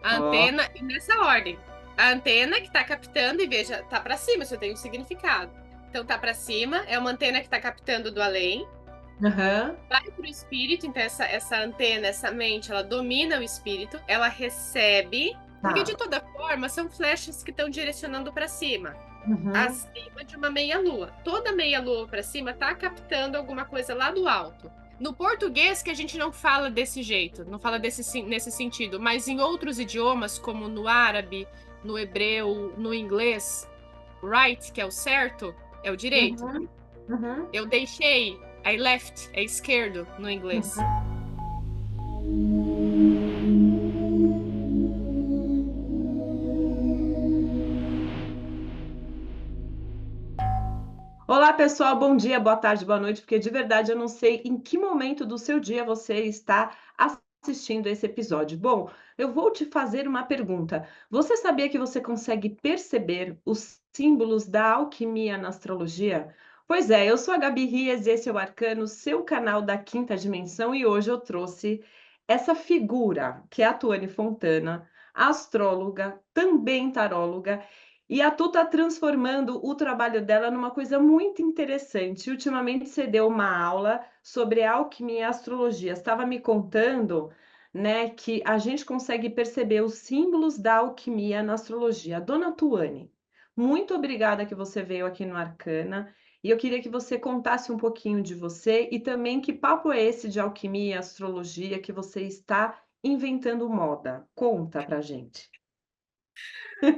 A Ó, antena, e nessa ordem. A antena que está captando, e veja, tá para cima, isso tem um significado. Então tá para cima, é uma antena que está captando do além, aham, vai para o espírito, então essa antena, essa mente, ela domina o espírito, ela recebe, porque de tá. toda forma são flechas que estão direcionando para cima, Uhum, acima de uma meia-lua. Toda meia-lua para cima está captando alguma coisa lá do alto. No português que a gente não fala desse jeito, não fala nesse sentido, mas em outros idiomas, como no árabe, no hebreu, no inglês, right, que é o certo, é o direito. uhum, uhum. Eu deixei, I left, é esquerdo no inglês. Olá, pessoal, bom dia, boa tarde, boa noite, porque de verdade eu não sei em que momento do seu dia você está assistindo esse episódio. Bom, eu vou te fazer uma pergunta. Você sabia que você consegue perceber os símbolos da alquimia na astrologia? Pois é, eu sou a Gabi Rias, esse é o Arcano, seu canal da quinta dimensão, e hoje eu trouxe essa figura, que é a Tuane Fontana, astróloga, também taróloga, e a Tu está transformando o trabalho dela numa coisa muito interessante. Ultimamente você deu uma aula sobre alquimia e astrologia. Estava me contando, né, que a gente consegue perceber os símbolos da alquimia na astrologia. Dona Tuane, muito obrigada que você veio aqui no Arcana. E eu queria que você contasse um pouquinho de você e também que papo é esse de alquimia e astrologia que você está inventando moda. Conta pra gente.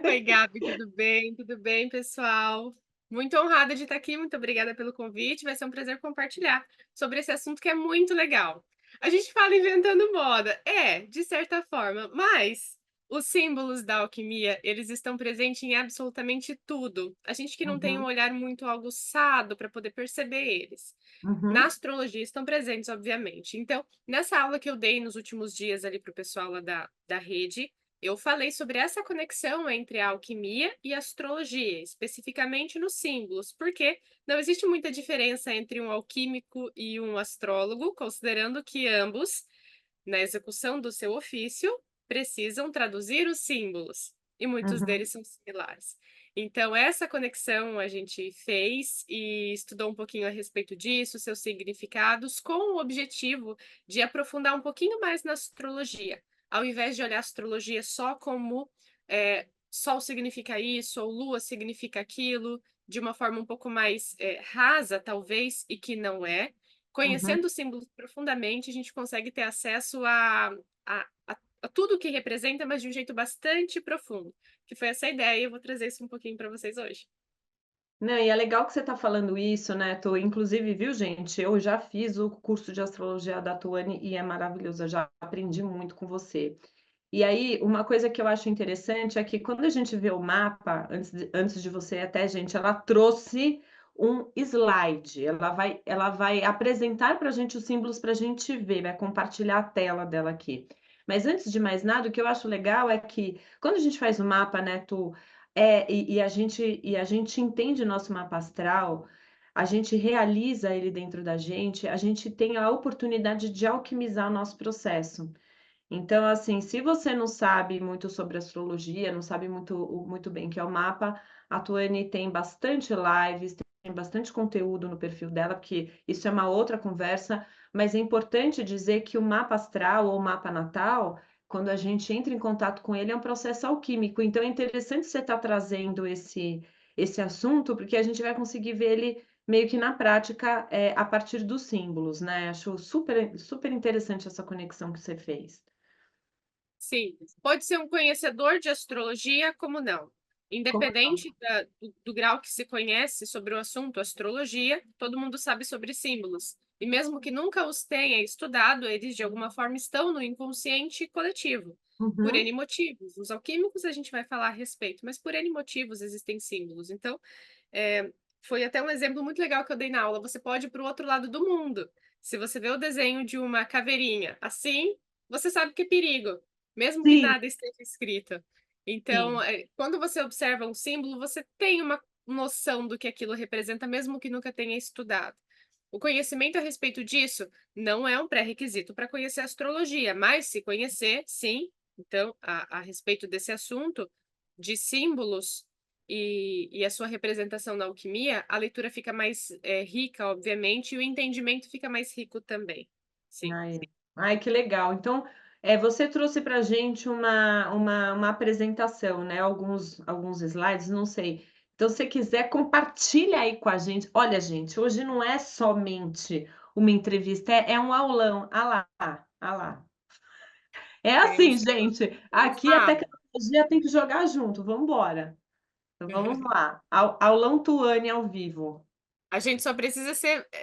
Oi, Gabi, tudo bem? Tudo bem, pessoal? Muito honrada de estar aqui, muito obrigada pelo convite. Vai ser um prazer compartilhar sobre esse assunto que é muito legal. A gente fala inventando moda, de certa forma, mas os símbolos da alquimia, eles estão presentes em absolutamente tudo. A gente que não tem um Uhum, olhar muito aguçado para poder perceber eles. Na uhum, astrologia estão presentes, obviamente. Então, nessa aula que eu dei nos últimos dias ali para o pessoal lá da rede, eu falei sobre essa conexão entre a alquimia e a astrologia, especificamente nos símbolos, porque não existe muita diferença entre um alquímico e um astrólogo, considerando que ambos, na execução do seu ofício, precisam traduzir os símbolos, e muitos uhum. deles são similares. Então, essa conexão a gente fez e estudou um pouquinho a respeito disso, seus significados, com o objetivo de aprofundar um pouquinho mais na astrologia, ao invés de olhar a astrologia só como Sol significa isso, ou Lua significa aquilo, de uma forma um pouco mais rasa, talvez, e que não é. Uhum. Conhecendo os símbolos profundamente, a gente consegue ter acesso a tudo que representa, mas de um jeito bastante profundo. Que foi essa ideia, e eu vou trazer isso um pouquinho para vocês hoje. Não, e é legal que você está falando isso, né, Tô? Inclusive, viu, gente? Eu já fiz o curso de astrologia da Tuane e é maravilhoso. Eu já aprendi muito com você. E aí, uma coisa que eu acho interessante é que quando a gente vê o mapa, antes de você até, gente, ela trouxe um slide. Ela vai apresentar para a gente os símbolos para a gente ver, vai compartilhar a tela dela aqui. Mas antes de mais nada, o que eu acho legal é que quando a gente faz o mapa, né, Tu, e a gente entende nosso mapa astral, a gente realiza ele dentro da gente, a gente tem a oportunidade de alquimizar o nosso processo. Então, assim, se você não sabe muito sobre astrologia, não sabe muito bem o que é o mapa, a Tuane tem bastante lives, tem bastante conteúdo no perfil dela, porque isso é uma outra conversa, mas é importante dizer que o mapa astral ou mapa natal, quando a gente entra em contato com ele, é um processo alquímico. Então, é interessante você estar trazendo esse assunto, porque a gente vai conseguir ver ele meio que na prática, a partir dos símbolos, né? Acho super, super interessante essa conexão que você fez. Sim, pode ser um conhecedor de astrologia, como não. Como Independente do grau que se conhece sobre o assunto astrologia, todo mundo sabe sobre símbolos. E mesmo que nunca os tenha estudado, eles de alguma forma estão no inconsciente coletivo, por uhum, N motivos. Os alquímicos a gente vai falar a respeito, mas por N motivos existem símbolos. Então, é, foi até um exemplo muito legal que eu dei na aula. Você pode ir para o outro lado do mundo. Se você vê o desenho de uma caveirinha assim, você sabe que é perigo mesmo que sim, nada esteja escrito. Então, sim. quando você observa um símbolo, você tem uma noção do que aquilo representa, mesmo que nunca tenha estudado. O conhecimento a respeito disso não é um pré-requisito para conhecer a astrologia, mas se conhecer, sim, Então, a respeito desse assunto de símbolos e a sua representação na alquimia, a leitura fica mais rica, obviamente, e o entendimento fica mais rico também. Sim. Ai, ai, que legal. Então, você trouxe para a gente uma apresentação, né, alguns slides, não sei. Então, se você quiser, compartilha aí com a gente. Olha, gente, hoje não é somente uma entrevista, é um aulão. Ah lá, ah lá. É assim, Temos, gente, temos aqui a uma aula. tecnologia tem que jogar junto, vamos embora. Então vamos lá, aulão Tuane ao vivo. A gente só precisa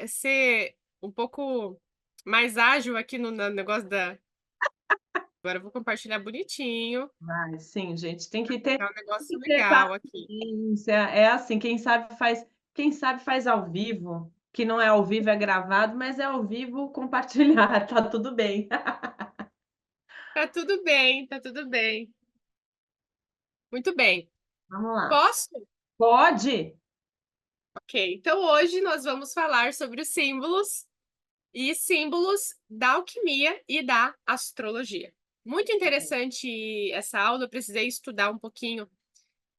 ser um pouco mais ágil aqui no negócio da. Agora eu vou compartilhar bonitinho, Vai, sim, gente, tem que ter ficar um negócio tem que ter legal aqui. paciência, é assim, quem sabe faz ao vivo, que não é ao vivo, é gravado, mas é ao vivo compartilhar, tá tudo bem. Tá tudo bem, tá tudo bem. Muito bem. Vamos lá. Posso? Pode? Ok. Então hoje nós vamos falar sobre os símbolos e símbolos da alquimia e da astrologia. Muito interessante essa aula, eu precisei estudar um pouquinho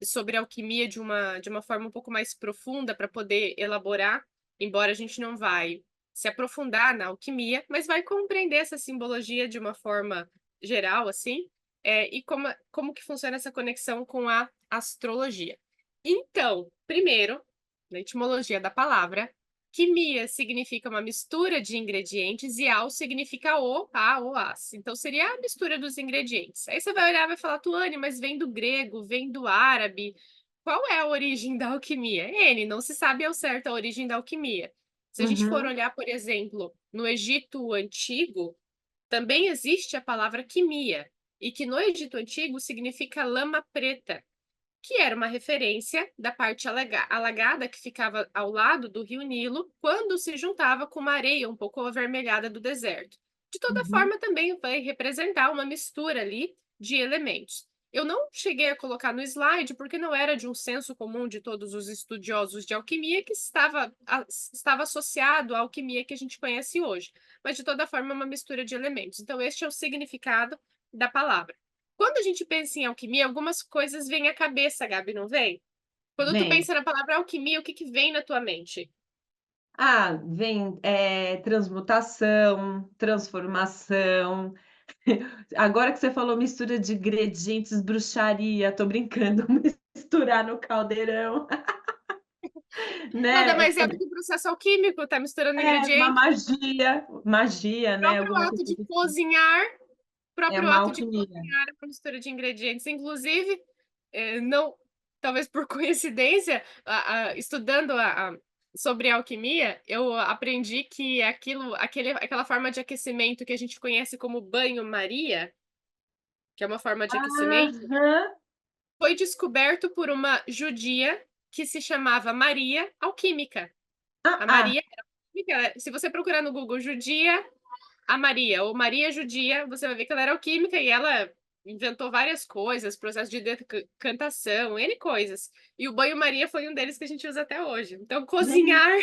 sobre alquimia de uma forma um pouco mais profunda para poder elaborar, embora a gente não vai se aprofundar na alquimia, mas vai compreender essa simbologia de uma forma geral, assim, e como que funciona essa conexão com a astrologia. Então, primeiro, na etimologia da palavra, quimia significa uma mistura de ingredientes e al significa o, a ou as. Então seria a mistura dos ingredientes. Aí você vai olhar e vai falar, Tuane, mas vem do grego, vem do árabe. Qual é a origem da alquimia? N, não se sabe ao certo a origem da alquimia. Se a gente for Uhum, olhar, por exemplo, no Egito Antigo, também existe a palavra quimia, e que no Egito Antigo significa lama preta, que era uma referência da parte alagada que ficava ao lado do rio Nilo, quando se juntava com uma areia um pouco avermelhada do deserto. De toda uhum. forma, também vai representar uma mistura ali de elementos. Eu não cheguei a colocar no slide porque não era de um senso comum de todos os estudiosos de alquimia que estava associado à alquimia que a gente conhece hoje. Mas, de toda forma, é uma mistura de elementos. Então, este é o significado da palavra. Quando a gente pensa em alquimia, algumas coisas vêm à cabeça, Gabi, não vem? Quando tu Vem. pensa na palavra alquimia, o que que vem na tua mente? Vem, transmutação, transformação. Agora que você falou mistura de ingredientes, bruxaria, tô brincando, misturar no caldeirão, Nada né, mais é do que processo alquímico, tá misturando uma ingredientes. magia, O né, próprio alguma ato coisa de do tipo. cozinhar, É próprio uma ato de alquimia. cozinhar é uma mistura de ingredientes. Inclusive, não, talvez por coincidência, estudando sobre alquimia, eu aprendi que aquela forma de aquecimento que a gente conhece como banho-maria, que é uma forma de aquecimento, Aham. foi descoberto por uma judia que se chamava Maria Alquímica. Ah, A ah, Maria era alquímica. Se você procurar no Google judia, a Maria, ou Maria Judia, você vai ver que ela era alquímica e ela inventou várias coisas, processo de decantação, N coisas. E o banho-maria foi um deles que a gente usa até hoje. Então, gente, cozinhar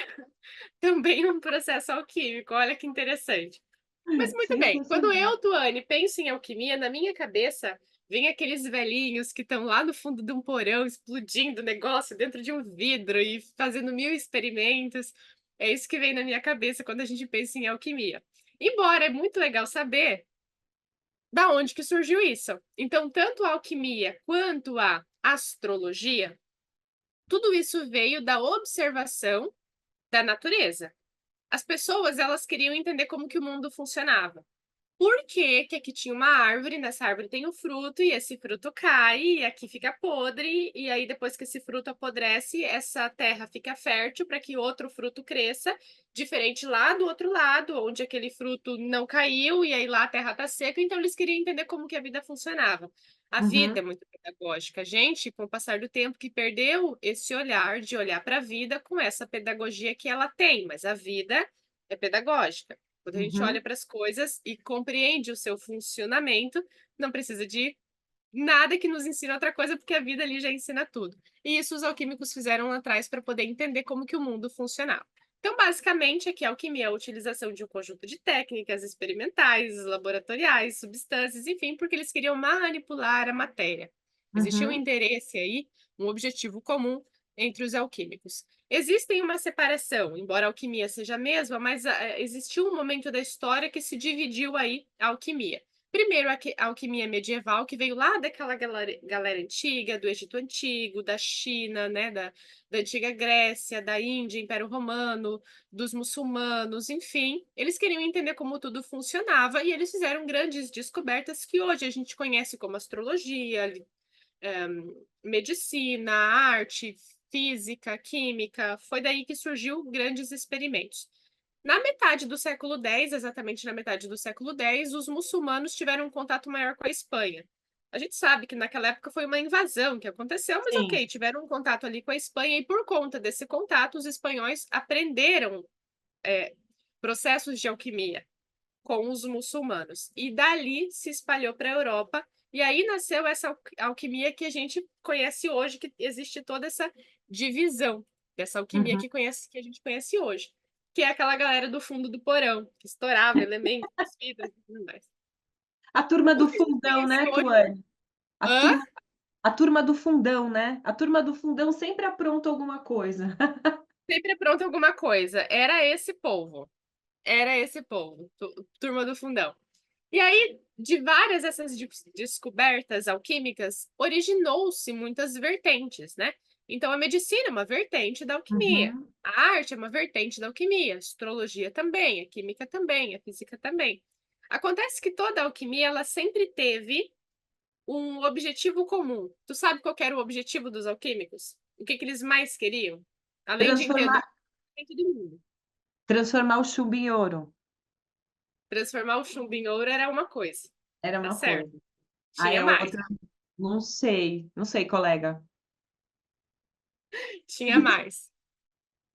também é um processo alquímico. Olha que interessante. Mas muito bem, quando sensacional. eu, Tuane, penso em alquimia, na minha cabeça vem aqueles velhinhos que estão lá no fundo de um porão explodindo o negócio dentro de um vidro e fazendo mil experimentos. É isso que vem na minha cabeça quando a gente pensa em alquimia. Embora é muito legal saber da onde que surgiu isso. Então, tanto a alquimia quanto a astrologia, tudo isso veio da observação da natureza. As pessoas, elas queriam entender como que o mundo funcionava. Por que que aqui tinha uma árvore, nessa árvore tem um fruto, e esse fruto cai, e aqui fica podre, e aí depois que esse fruto apodrece, essa terra fica fértil para que outro fruto cresça, diferente lá do outro lado, onde aquele fruto não caiu, e aí lá a terra está seca, então eles queriam entender como que a vida funcionava. A vida é Uhum, muito pedagógica. A gente, com o passar do tempo, que perdeu esse olhar de olhar para a vida com essa pedagogia que ela tem, mas a vida é pedagógica. Quando a gente olha uhum. para as coisas e compreende o seu funcionamento, não precisa de nada que nos ensine outra coisa, porque a vida ali já ensina tudo. E isso os alquímicos fizeram lá atrás para poder entender como que o mundo funcionava. Então, basicamente, aqui a alquimia é a utilização de um conjunto de técnicas experimentais, laboratoriais, substâncias, enfim, porque eles queriam manipular a matéria. Existia um Uhum. interesse aí, um objetivo comum entre os alquímicos. Existem uma separação, embora a alquimia seja a mesma, mas existiu um momento da história que se dividiu aí a alquimia. Primeiro, a alquimia medieval, que veio lá daquela galera antiga, do Egito Antigo, da China, né, da antiga Grécia, da Índia, Império Romano, dos muçulmanos, enfim. Eles queriam entender como tudo funcionava e eles fizeram grandes descobertas que hoje a gente conhece como astrologia, medicina, arte, física, química. Foi daí que surgiu grandes experimentos. Na metade do século X, exatamente na metade do século X, os muçulmanos tiveram um contato maior com a Espanha. A gente sabe que naquela época foi uma invasão que aconteceu, mas Sim. ok, tiveram um contato ali com a Espanha e por conta desse contato, os espanhóis aprenderam processos de alquimia com os muçulmanos. E dali se espalhou para a Europa, e aí nasceu essa alquimia que a gente conhece hoje, que existe toda essa divisão dessa alquimia Uhum. que a gente conhece hoje, que é aquela galera do fundo do porão, que estourava elementos, vidros e tudo mais. A turma O do que a gente fundão, conhece né, hoje. Tuane? A Hã? turma a turma do fundão, né? A turma do fundão sempre apronta alguma coisa. Sempre pronto alguma coisa. Era esse povo. Era esse povo, turma do fundão. E aí, de várias dessas descobertas alquímicas, originou-se muitas vertentes, né? Então, a medicina é uma vertente da alquimia, Uhum. a arte é uma vertente da alquimia, a astrologia também, a química também, a física também. Acontece que toda a alquimia, ela sempre teve um objetivo comum. Tu sabe qual que era o objetivo dos alquímicos? O que que eles mais queriam? Além de entender Transformar o conhecimento do mundo. transformar o chumbo em ouro, Transformar o chumbo em ouro era uma coisa, era tá uma certo? coisa. Aí Tinha a mais. outra, não sei, colega. Tinha mais.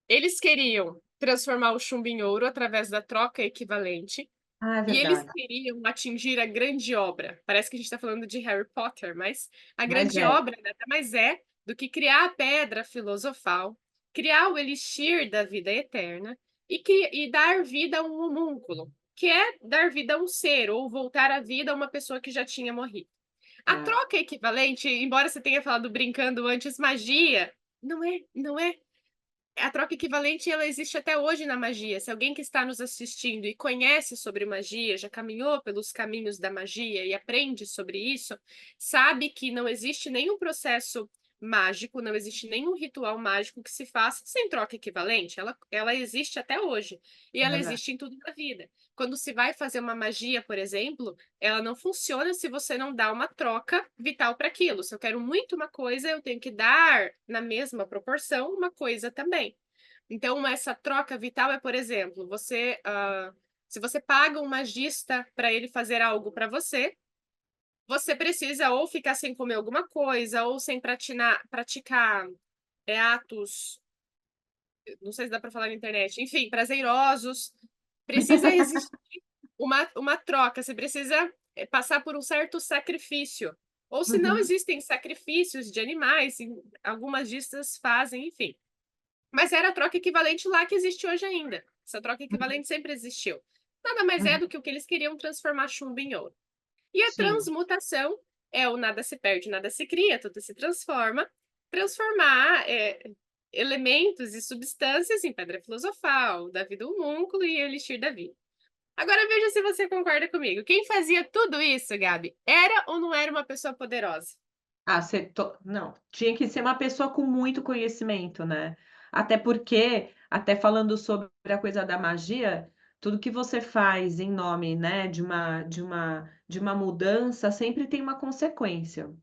Eles queriam transformar o chumbo em ouro através da troca equivalente, Ah, é e eles verdade. queriam atingir a grande obra. Parece que a gente está falando de Harry Potter, mas a Mas grande é. obra nada mais é do que criar a pedra filosofal, criar o elixir da vida eterna e dar vida a um homúnculo, que é dar vida a um ser ou voltar à vida a uma pessoa que já tinha morrido. A É. troca equivalente, embora você tenha falado brincando antes magia, não é. A troca equivalente, ela existe até hoje na magia. Se alguém que está nos assistindo e conhece sobre magia, já caminhou pelos caminhos da magia e aprende sobre isso, sabe que não existe nenhum processo mágico, não existe nenhum ritual mágico que se faça sem troca equivalente. Ela existe até hoje. E É ela verdade. existe em tudo na vida. Quando se vai fazer uma magia, por exemplo, ela não funciona se você não dá uma troca vital para aquilo. Se eu quero muito uma coisa, eu tenho que dar na mesma proporção uma coisa também. Então, essa troca vital é, por exemplo, se você paga um magista para ele fazer algo para você, você precisa ou ficar sem comer alguma coisa, ou sem praticar atos, não sei se dá para falar na internet, enfim, prazerosos. Precisa existir uma troca, você precisa passar por um certo sacrifício. Ou se não Uhum, existem sacrifícios de animais, algumas listas fazem, enfim. Mas era a troca equivalente lá que existe hoje ainda. Essa troca uhum, equivalente sempre existiu. Nada mais é uhum. do que o que eles queriam transformar chumbo em ouro. E a Sim. transmutação é o nada se perde, nada se cria, tudo se transforma. Transformar elementos e substâncias em pedra filosofal, da vida homúnculo e elixir da vida. Agora veja se você concorda comigo. Quem fazia tudo isso, Gabi, era ou não era uma pessoa poderosa? Ah, não, tinha que ser uma pessoa com muito conhecimento, né. Até porque, até falando sobre a coisa da magia, tudo que você faz em nome, né, de uma mudança, sempre tem uma consequência.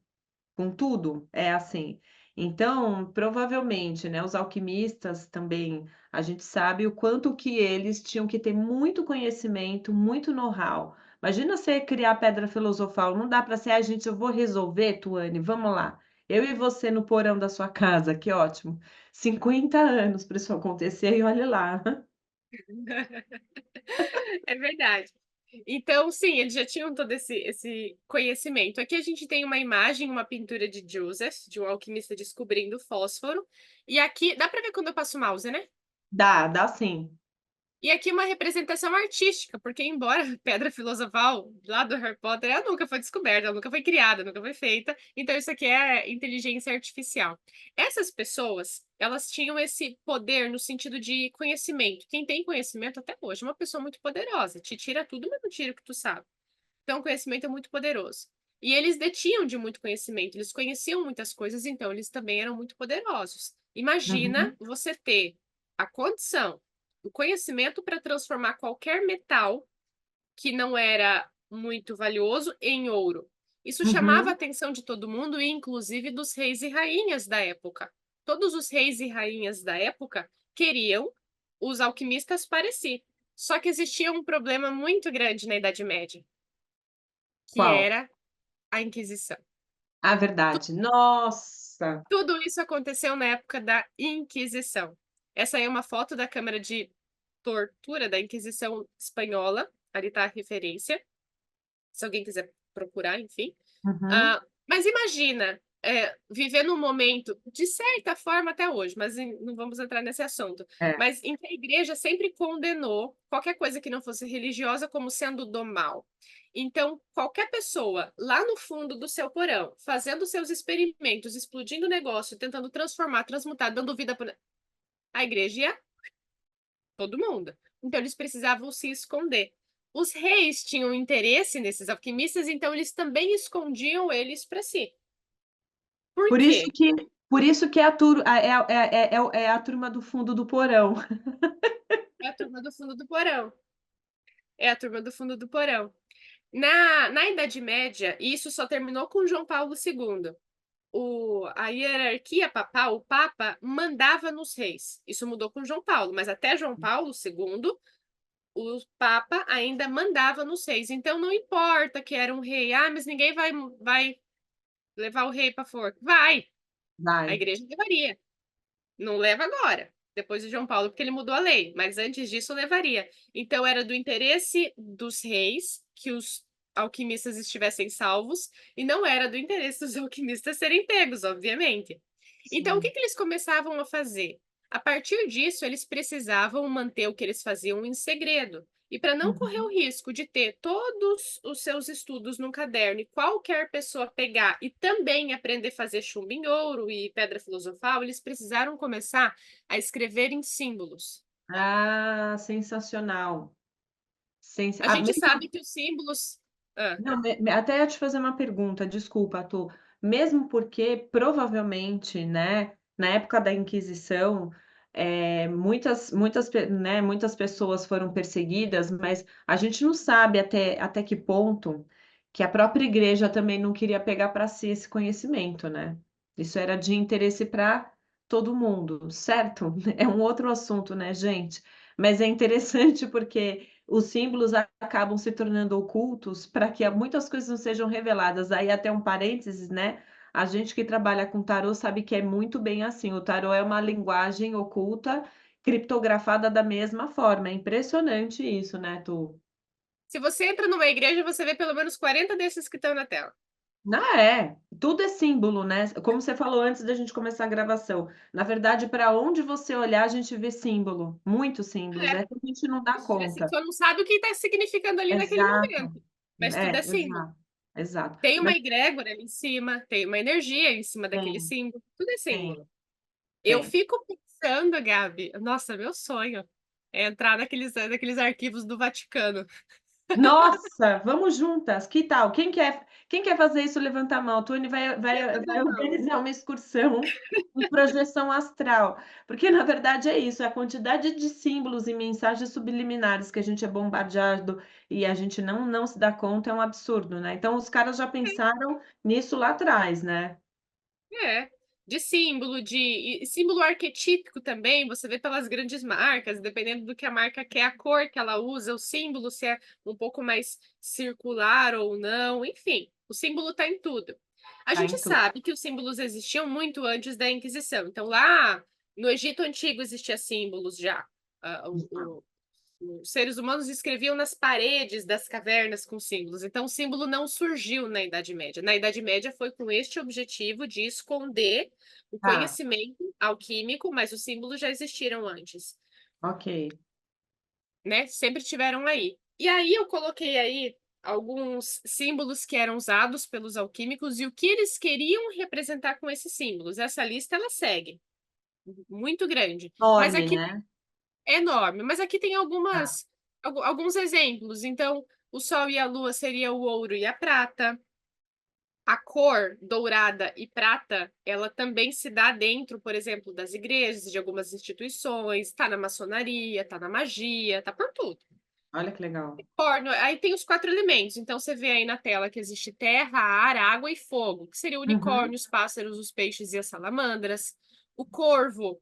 Com tudo, é assim. Então, provavelmente, né, os alquimistas também, a gente sabe o quanto que eles tinham que ter muito conhecimento, muito know-how. Imagina você criar pedra filosofal, não dá para ser: "Ai gente, eu vou resolver, Tuane, vamos lá, eu e você no porão da sua casa, que ótimo". 50 anos para isso acontecer e olhe lá. É verdade. Então, sim, eles já tinham todo esse conhecimento. Aqui a gente tem uma imagem, uma pintura de Joseph, de um alquimista descobrindo fósforo. E aqui, dá para ver quando eu passo o mouse, né? Dá sim. E aqui uma representação artística, porque embora a pedra filosofal lá do Harry Potter, ela nunca foi descoberta, ela nunca foi criada, nunca foi feita, então isso aqui é inteligência artificial. Essas pessoas, elas tinham esse poder no sentido de conhecimento. Quem tem conhecimento até hoje é uma pessoa muito poderosa, te tira tudo, mas não tira o que tu sabe. Então o conhecimento é muito poderoso. E eles detinham de muito conhecimento, eles conheciam muitas coisas, então eles também eram muito poderosos. Imagina Uhum, você ter a condição, o conhecimento para transformar qualquer metal que não era muito valioso em ouro. Isso chamava a uhum. atenção de todo mundo, inclusive dos reis e rainhas da época. Todos os reis e rainhas da época queriam os alquimistas para si. Só que existia um problema muito grande na Idade Média, que Qual? era a Inquisição. A verdade. Nossa! Tudo isso aconteceu na época da Inquisição. Essa aí é uma foto da Câmara de Tortura da Inquisição Espanhola. Ali está a referência, se alguém quiser procurar, enfim. Uhum. Mas imagina viver num momento, de certa forma até hoje, mas não vamos entrar nesse assunto, É. mas em que a igreja sempre condenou qualquer coisa que não fosse religiosa como sendo do mal. Então, qualquer pessoa lá no fundo do seu porão, fazendo seus experimentos, explodindo o negócio, tentando transformar, transmutar, dando vida para a igreja, ia todo mundo. Então, eles precisavam se esconder. Os reis tinham interesse nesses alquimistas, então eles também escondiam eles para si. Por Por isso quê? que, por isso que é é a turma do fundo do porão. É a turma do fundo do porão. É a turma do fundo do porão. Na Idade Média, isso só terminou com João Paulo II. A hierarquia papal, o Papa, mandava nos reis. Isso mudou com João Paulo, mas até João Paulo II, o Papa ainda mandava nos reis. Então não importa que era um rei, mas ninguém vai levar o rei para forca. Vai! A Vai. igreja levaria. Não leva agora, depois de João Paulo, porque ele mudou a lei, mas antes disso levaria. Então era do interesse dos reis que os alquimistas estivessem salvos e não era do interesse dos alquimistas serem pegos, obviamente. Então o que Sim. que eles começavam a fazer? A partir disso, eles precisavam manter o que eles faziam em segredo. E para não correr o Uhum. risco de ter todos os seus estudos num caderno e qualquer pessoa pegar e também aprender a fazer chumbo em ouro e pedra filosofal, eles precisaram começar a escrever em símbolos. Ah, sensacional. A gente Mesmo sabe que os símbolos. Ah, não, até ia te fazer uma pergunta, desculpa, Tu. Mesmo porque provavelmente, né, na época da Inquisição, muitas pessoas foram perseguidas, mas a gente não sabe até que ponto que a própria igreja também não queria pegar para si esse conhecimento, né? Isso era de interesse para todo mundo, certo? É um outro assunto, né, gente? Mas é interessante porque os símbolos acabam se tornando ocultos para que muitas coisas não sejam reveladas. Aí até um parênteses, né? A gente que trabalha com tarô sabe que é muito bem assim. O tarô é uma linguagem oculta, criptografada da mesma forma. É impressionante isso, né, Tu? se você entra numa igreja, você vê pelo menos 40 desses que estão na tela. Ah, é. Tudo é símbolo, né? Como você falou antes da gente começar a gravação. Na verdade, para onde você olhar, a gente vê símbolo, muitos símbolos. É, É que a gente não dá assim, conta. só não sabe o que está significando ali naquele Exato. momento. Mas tudo é símbolo. Exato. Exato. Tem uma Mas egrégora ali em cima, tem uma energia em cima daquele tem, símbolo. Tudo é tem, símbolo. Eu tem. fico pensando, Gabi, nossa, meu sonho é entrar naqueles arquivos do Vaticano. Nossa, vamos juntas, que tal? Quem quer fazer isso, levanta a mão. A Tony Levanta a vai mão. organizar uma excursão em projeção astral, porque na verdade é isso, é a quantidade de símbolos e mensagens subliminares que a gente é bombardeado e a gente não se dá conta, é um absurdo, né. Então os caras já pensaram nisso lá atrás, né. É, de símbolo, e símbolo arquetípico também, você vê pelas grandes marcas, dependendo do que a marca quer, a cor que ela usa, o símbolo, se é um pouco mais circular ou não, enfim, o símbolo está em tudo. A Tá gente em tudo. sabe que os símbolos existiam muito antes da Inquisição, então lá no Egito Antigo existia símbolos já. Ah, os seres humanos escreviam nas paredes das cavernas com símbolos. Então, o símbolo não surgiu na Idade Média. Na Idade Média foi com este objetivo de esconder o Tá, conhecimento alquímico, mas os símbolos já existiram antes. Ok. né? Sempre tiveram aí. E aí eu coloquei aí alguns símbolos que eram usados pelos alquímicos e o que eles queriam representar com esses símbolos. Essa lista ela segue, muito grande. Mas Enorme, aqui né? é enorme, mas aqui tem Tá. alguns exemplos. Então, o Sol e a Lua seria o ouro e a prata. A cor dourada e prata, ela também se dá dentro, por exemplo, das igrejas, de algumas instituições, está na maçonaria, está na magia, está por tudo. Olha que legal. Aí tem os 4 elementos. Então você vê aí na tela que existe terra, ar, água e fogo, que seria o Uhum. unicórnio, os pássaros, os peixes e as salamandras. O corvo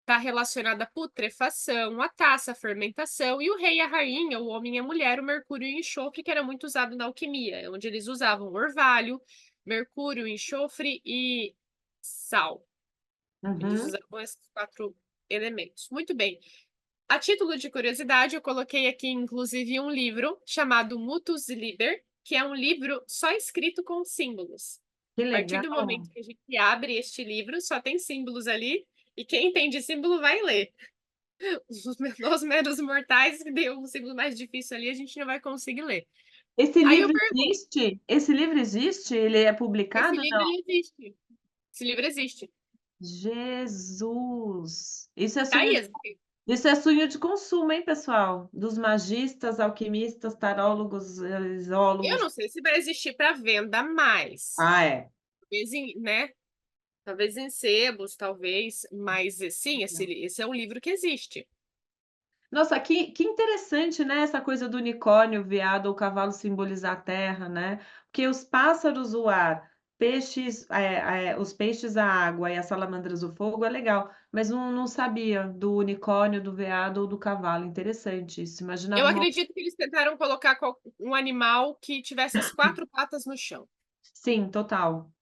está relacionado à putrefação, a taça, a fermentação, e o rei e a rainha, o homem e a mulher, o mercúrio e o enxofre, que era muito usado na alquimia, onde eles usavam orvalho, mercúrio, enxofre e sal. Eles Uhum. usavam esses 4 elementos. Muito bem. A título de curiosidade, eu coloquei aqui, inclusive, um livro chamado Mutus Liber, que é um livro só escrito com símbolos. Que A partir do legal. momento que a gente abre este livro, só tem símbolos ali, e quem entende símbolo vai ler. Os meros mortais, que deu um símbolo mais difícil ali, a gente não vai conseguir ler. Esse Aí eu livro pergunto, existe? Esse livro existe? Ele é esse publicado? livro, Não. ele existe. Esse livro existe. Jesus! Tá aí, Isso é sonho de consumo, hein, pessoal? Dos magistas, alquimistas, tarólogos, eu zoólogos. não sei se vai existir para venda mais. Ah, é. Talvez né? Talvez em sebos, talvez, mas sim, esse é um livro que existe. Nossa, que interessante, né, essa coisa do unicórnio, o veado ou o cavalo simbolizar a terra, né, porque os pássaros o ar, peixes, os peixes a água e as salamandras o fogo é legal, mas não sabia do unicórnio, do veado ou do cavalo, interessante isso, Eu imaginava uma acredito que eles tentaram colocar um animal que tivesse as 4 patas no chão, sim, total,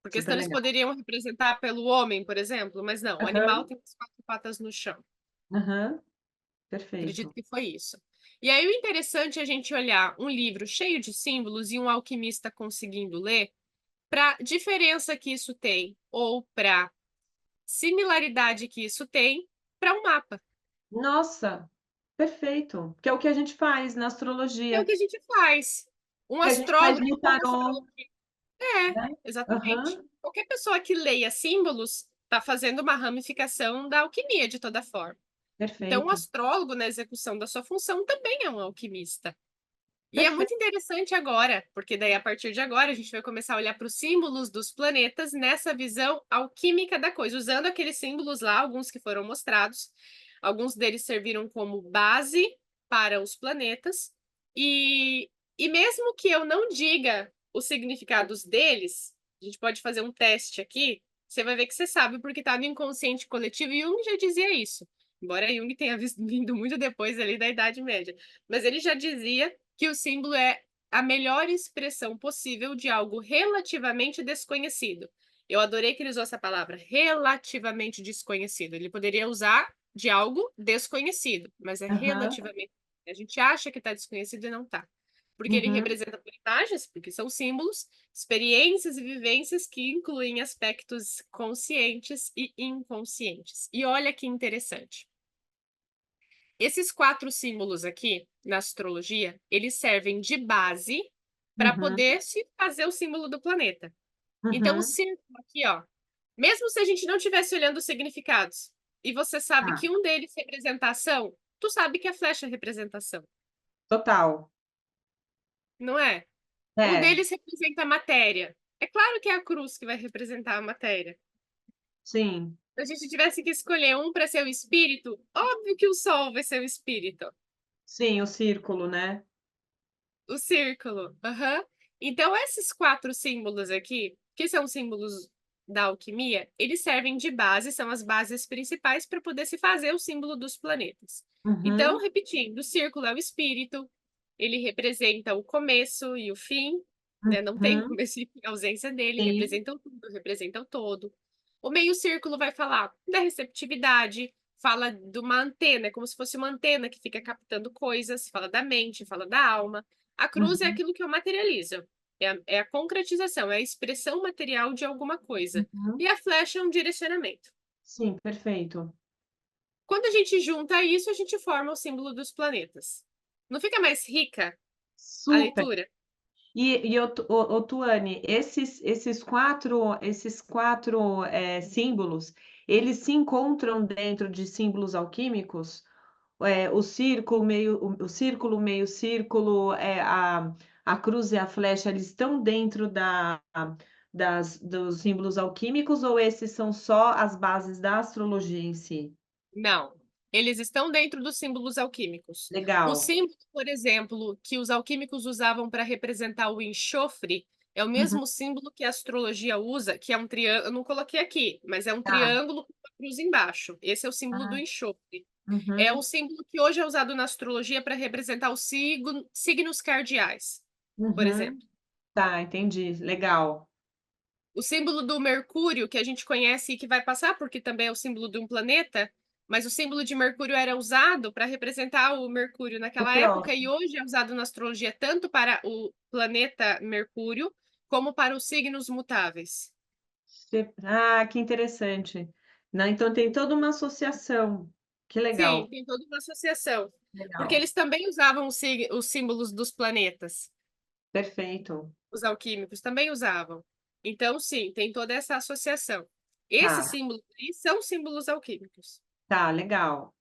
porque super senão eles legal. poderiam representar pelo homem, por exemplo, mas não, o animal Aham, tem as 4 patas no chão. aham, Acredito perfeito. que foi isso. E aí o interessante é a gente olhar um livro cheio de símbolos e um alquimista conseguindo ler, para diferença que isso tem ou para similaridade que isso tem para um mapa. Nossa, perfeito, que é o que a gente faz na É o astrologia, que a gente faz. Um que a gente faz astrólogo, no como tarô, astrologia. É, né. exatamente. Aham, Qualquer pessoa que leia símbolos está fazendo uma ramificação da alquimia, de toda forma. Então, o perfeito, astrólogo, na execução da sua função, também é um alquimista. E é muito perfeito. interessante agora, porque daí, a partir de agora, a gente vai começar a olhar para os símbolos dos planetas nessa visão alquímica da coisa, usando aqueles símbolos lá, alguns que foram mostrados. Alguns deles serviram como base para os planetas. E mesmo que eu não diga os significados deles, a gente pode fazer um teste aqui, você vai ver que você sabe, porque está no inconsciente coletivo, e Jung já dizia isso. Embora Jung tenha vindo muito depois ali da Idade Média. Mas ele já dizia que o símbolo é a melhor expressão possível de algo relativamente desconhecido. Eu adorei que ele usou essa palavra, relativamente desconhecido. Ele poderia usar de algo desconhecido, mas é Aham, relativamente. A gente acha que está desconhecido e não está. Porque ele uhum. representa imagens, porque são símbolos, experiências e vivências que incluem aspectos conscientes e inconscientes. E olha que interessante. Esses 4 símbolos aqui, na astrologia, eles servem de base para Uhum, poder se fazer o símbolo do planeta. Então, o uhum. círculo aqui, ó, mesmo se a gente não estivesse olhando os significados, e você sabe Tá, que um deles representa ação, tu sabe que a flecha é representação, total. não é? Um É, deles representa a matéria. É claro que é a cruz que vai representar a matéria. sim, Se a gente tivesse que escolher um para ser o espírito, óbvio que o sol vai ser o espírito. sim, o círculo, né. O círculo. Aham. Então, esses 4 símbolos aqui, que são símbolos da alquimia, eles servem de base, são as bases principais para poder se fazer o símbolo dos planetas. Então, Uhum, repetindo, o círculo é o espírito, ele representa o começo e o fim, né? Não tem uhum, começo e fim, a ausência dele, sim, representa o tudo, representa o todo. O meio círculo vai falar da receptividade, fala de uma antena, é como se fosse uma antena que fica captando coisas, fala da mente, fala da alma. A cruz é uhum, aquilo que eu materializo, é a concretização, é a expressão material de alguma coisa. uhum. E a flecha é um direcionamento. Sim, perfeito. Quando a gente junta isso, a gente forma o símbolo dos planetas. Não fica mais rica a Super. leitura? Tuane, esses quatro símbolos, eles se encontram dentro de símbolos alquímicos? O círculo, meio círculo, a cruz e a flecha, eles estão dentro dos símbolos alquímicos ou esses são só as bases da astrologia em si? Não. Eles estão dentro dos símbolos alquímicos. O Legal. símbolo, por exemplo, que os alquímicos usavam para representar o enxofre é o Uhum, mesmo símbolo que a astrologia usa, que é um triângulo. Eu não coloquei aqui, mas é um tá. triângulo com uma cruz embaixo. Esse é o símbolo do Ah, enxofre. É o uhum, símbolo que hoje é usado na astrologia para representar os signos cardeais, por uhum. exemplo. Tá, entendi. Legal. O símbolo do Mercúrio, que a gente conhece e que vai passar, porque também é o símbolo de um planeta, mas o símbolo de Mercúrio era usado para representar o Mercúrio O naquela época, e próximo. hoje é usado na astrologia tanto para o planeta Mercúrio, como para os signos mutáveis. Ah, que interessante. Não, então tem toda uma associação. Que Sim, legal. tem toda uma associação. Porque Legal. eles também usavam os símbolos dos planetas. Perfeito. Os alquímicos também usavam. Então, sim, tem toda essa associação. Esses Tá, símbolos aí são símbolos alquímicos. tá, legal.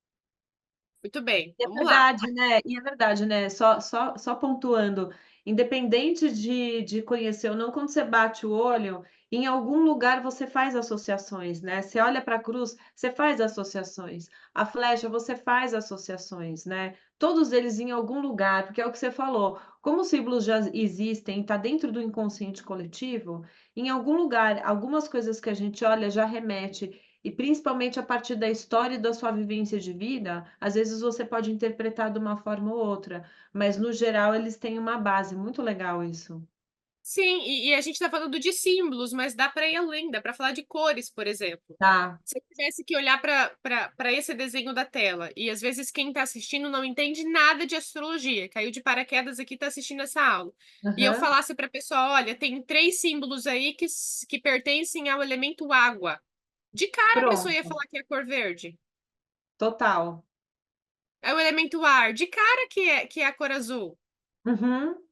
Muito bem, E é vamos lá. verdade, né? E é verdade, né? Só pontuando, independente de conhecer ou não, quando você bate o olho, em algum lugar você faz associações, né? Você olha para a cruz, você faz associações. A flecha, você faz associações, né? Todos eles em algum lugar, porque é o que você falou. Como os símbolos já existem, está dentro do inconsciente coletivo, em algum lugar, algumas coisas que a gente olha já remete. E principalmente a partir da história e da sua vivência de vida, às vezes você pode interpretar de uma forma ou outra, mas no geral eles têm uma base. Muito legal isso. Sim, e a gente está falando de símbolos, mas dá para ir além, dá para falar de cores, por exemplo. Tá. Se eu tivesse que olhar para esse desenho da tela, e às vezes quem está assistindo não entende nada de astrologia, caiu de paraquedas aqui, está assistindo essa aula, e eu Aham. falasse para a pessoa: olha, tem três símbolos aí que pertencem ao elemento água. De cara a pessoa ia Pronto. falar que é a cor verde. Total. É o elemento ar. De cara que é a cor azul. Uhum.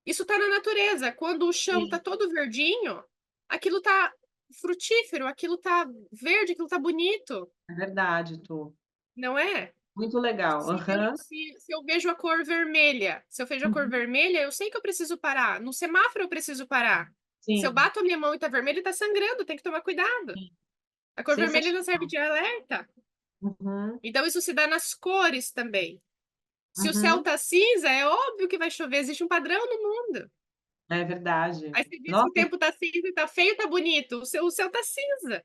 Isso está na natureza. Quando o chão está Sim, todo verdinho, aquilo está frutífero, aquilo está verde, aquilo está bonito, é verdade, Tu. não é? Muito legal. Aham. Se eu vejo a cor vermelha, se eu vejo a cor Uhum. vermelha, eu sei que eu preciso parar. No semáforo eu preciso parar. Se eu Sim, bato a minha mão e tá vermelho, tá sangrando, tem que tomar cuidado. sim. A cor vermelha não serve Sensacional. de alerta. Uhum. Então isso se dá nas cores também. Se o céu Uhum. tá cinza, é óbvio que vai chover, existe um padrão no mundo. É verdade. Aí você diz que o Nossa, tempo tá cinza, tá feio, tá bonito. O céu tá cinza.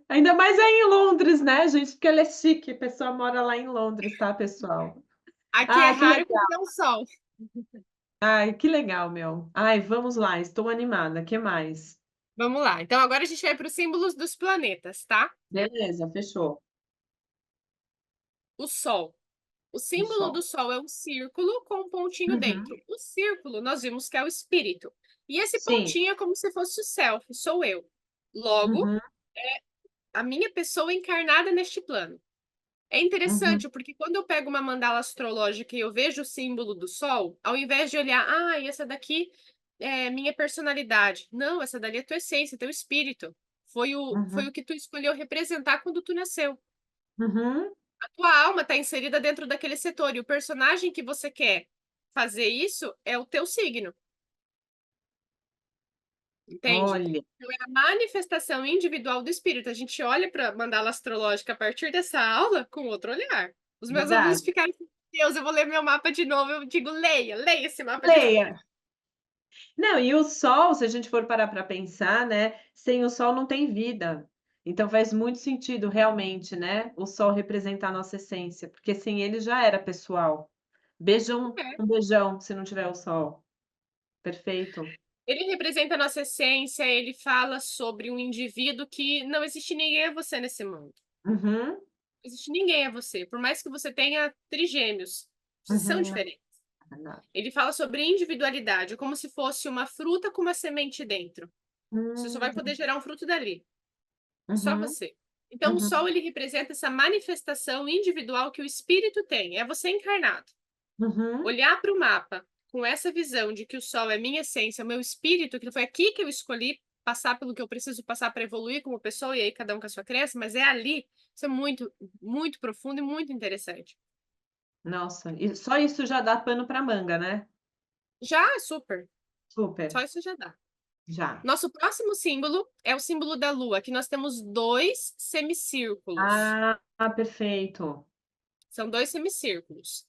ainda mais aí em Londres, né, gente? Porque ela é chique, a pessoa mora lá em Londres, tá, pessoal? Aqui é Ah, que raro que legal. dê um sol. Ai, que legal, meu. Ai, vamos lá, estou animada. Que mais? Vamos lá. Então agora a gente vai para os símbolos dos planetas, tá? Beleza, fechou. O Sol. O O símbolo sol. do Sol é um círculo com um pontinho Uhum. dentro. O círculo nós vimos que é o espírito. E esse Sim. pontinho é como se fosse o self, sou eu. Logo, Uhum, a minha pessoa encarnada neste plano. É uhum, interessante porque quando eu pego uma mandala astrológica e eu vejo o símbolo do Sol, ao invés de olhar, essa daqui é minha personalidade. Não, essa dali é tua essência, teu espírito. Foi o uhum, que tu escolheu representar quando tu nasceu. uhum. A tua alma está inserida dentro daquele setor e o personagem que você quer fazer isso é o teu signo, entende? Olha, Então, é a manifestação individual do espírito. A gente olha para a mandala astrológica a partir dessa aula com outro olhar. Os meus alunos verdade. ficaram assim, Deus, eu vou ler meu mapa de novo. Eu digo, leia, leia esse mapa de novo. Leia. Não, e o sol, se a gente for parar para pensar, né, sem o sol não tem vida. Então faz muito sentido realmente, né, o sol representar a nossa essência, porque sem ele já era pessoal. Beijão, É. um beijão se não tiver o sol. Perfeito. Ele representa a nossa essência, ele fala sobre um indivíduo que não existe ninguém a você nesse mundo. Uhum, Não existe ninguém a você. Por mais que você tenha trigêmeos, vocês são uhum. diferentes. É verdade. Ele fala sobre individualidade, como se fosse uma fruta com uma semente dentro. Você só vai Hum, poder gerar um fruto dali. Só uhum. você. Então, o Uhum. Sol, ele representa essa manifestação individual que o espírito tem, é você encarnado. Uhum. Olhar para o mapa com essa visão de que o Sol é minha essência, meu espírito, que foi aqui que eu escolhi passar pelo que eu preciso passar para evoluir como pessoa, e aí cada um com a sua crença, mas é ali, isso é muito, muito profundo e muito interessante. Nossa, e só isso já dá pano para manga, né? Já, super, só Super, isso já dá. já. Nosso próximo símbolo é o símbolo da Lua, que nós temos dois semicírculos. Perfeito. São dois semicírculos.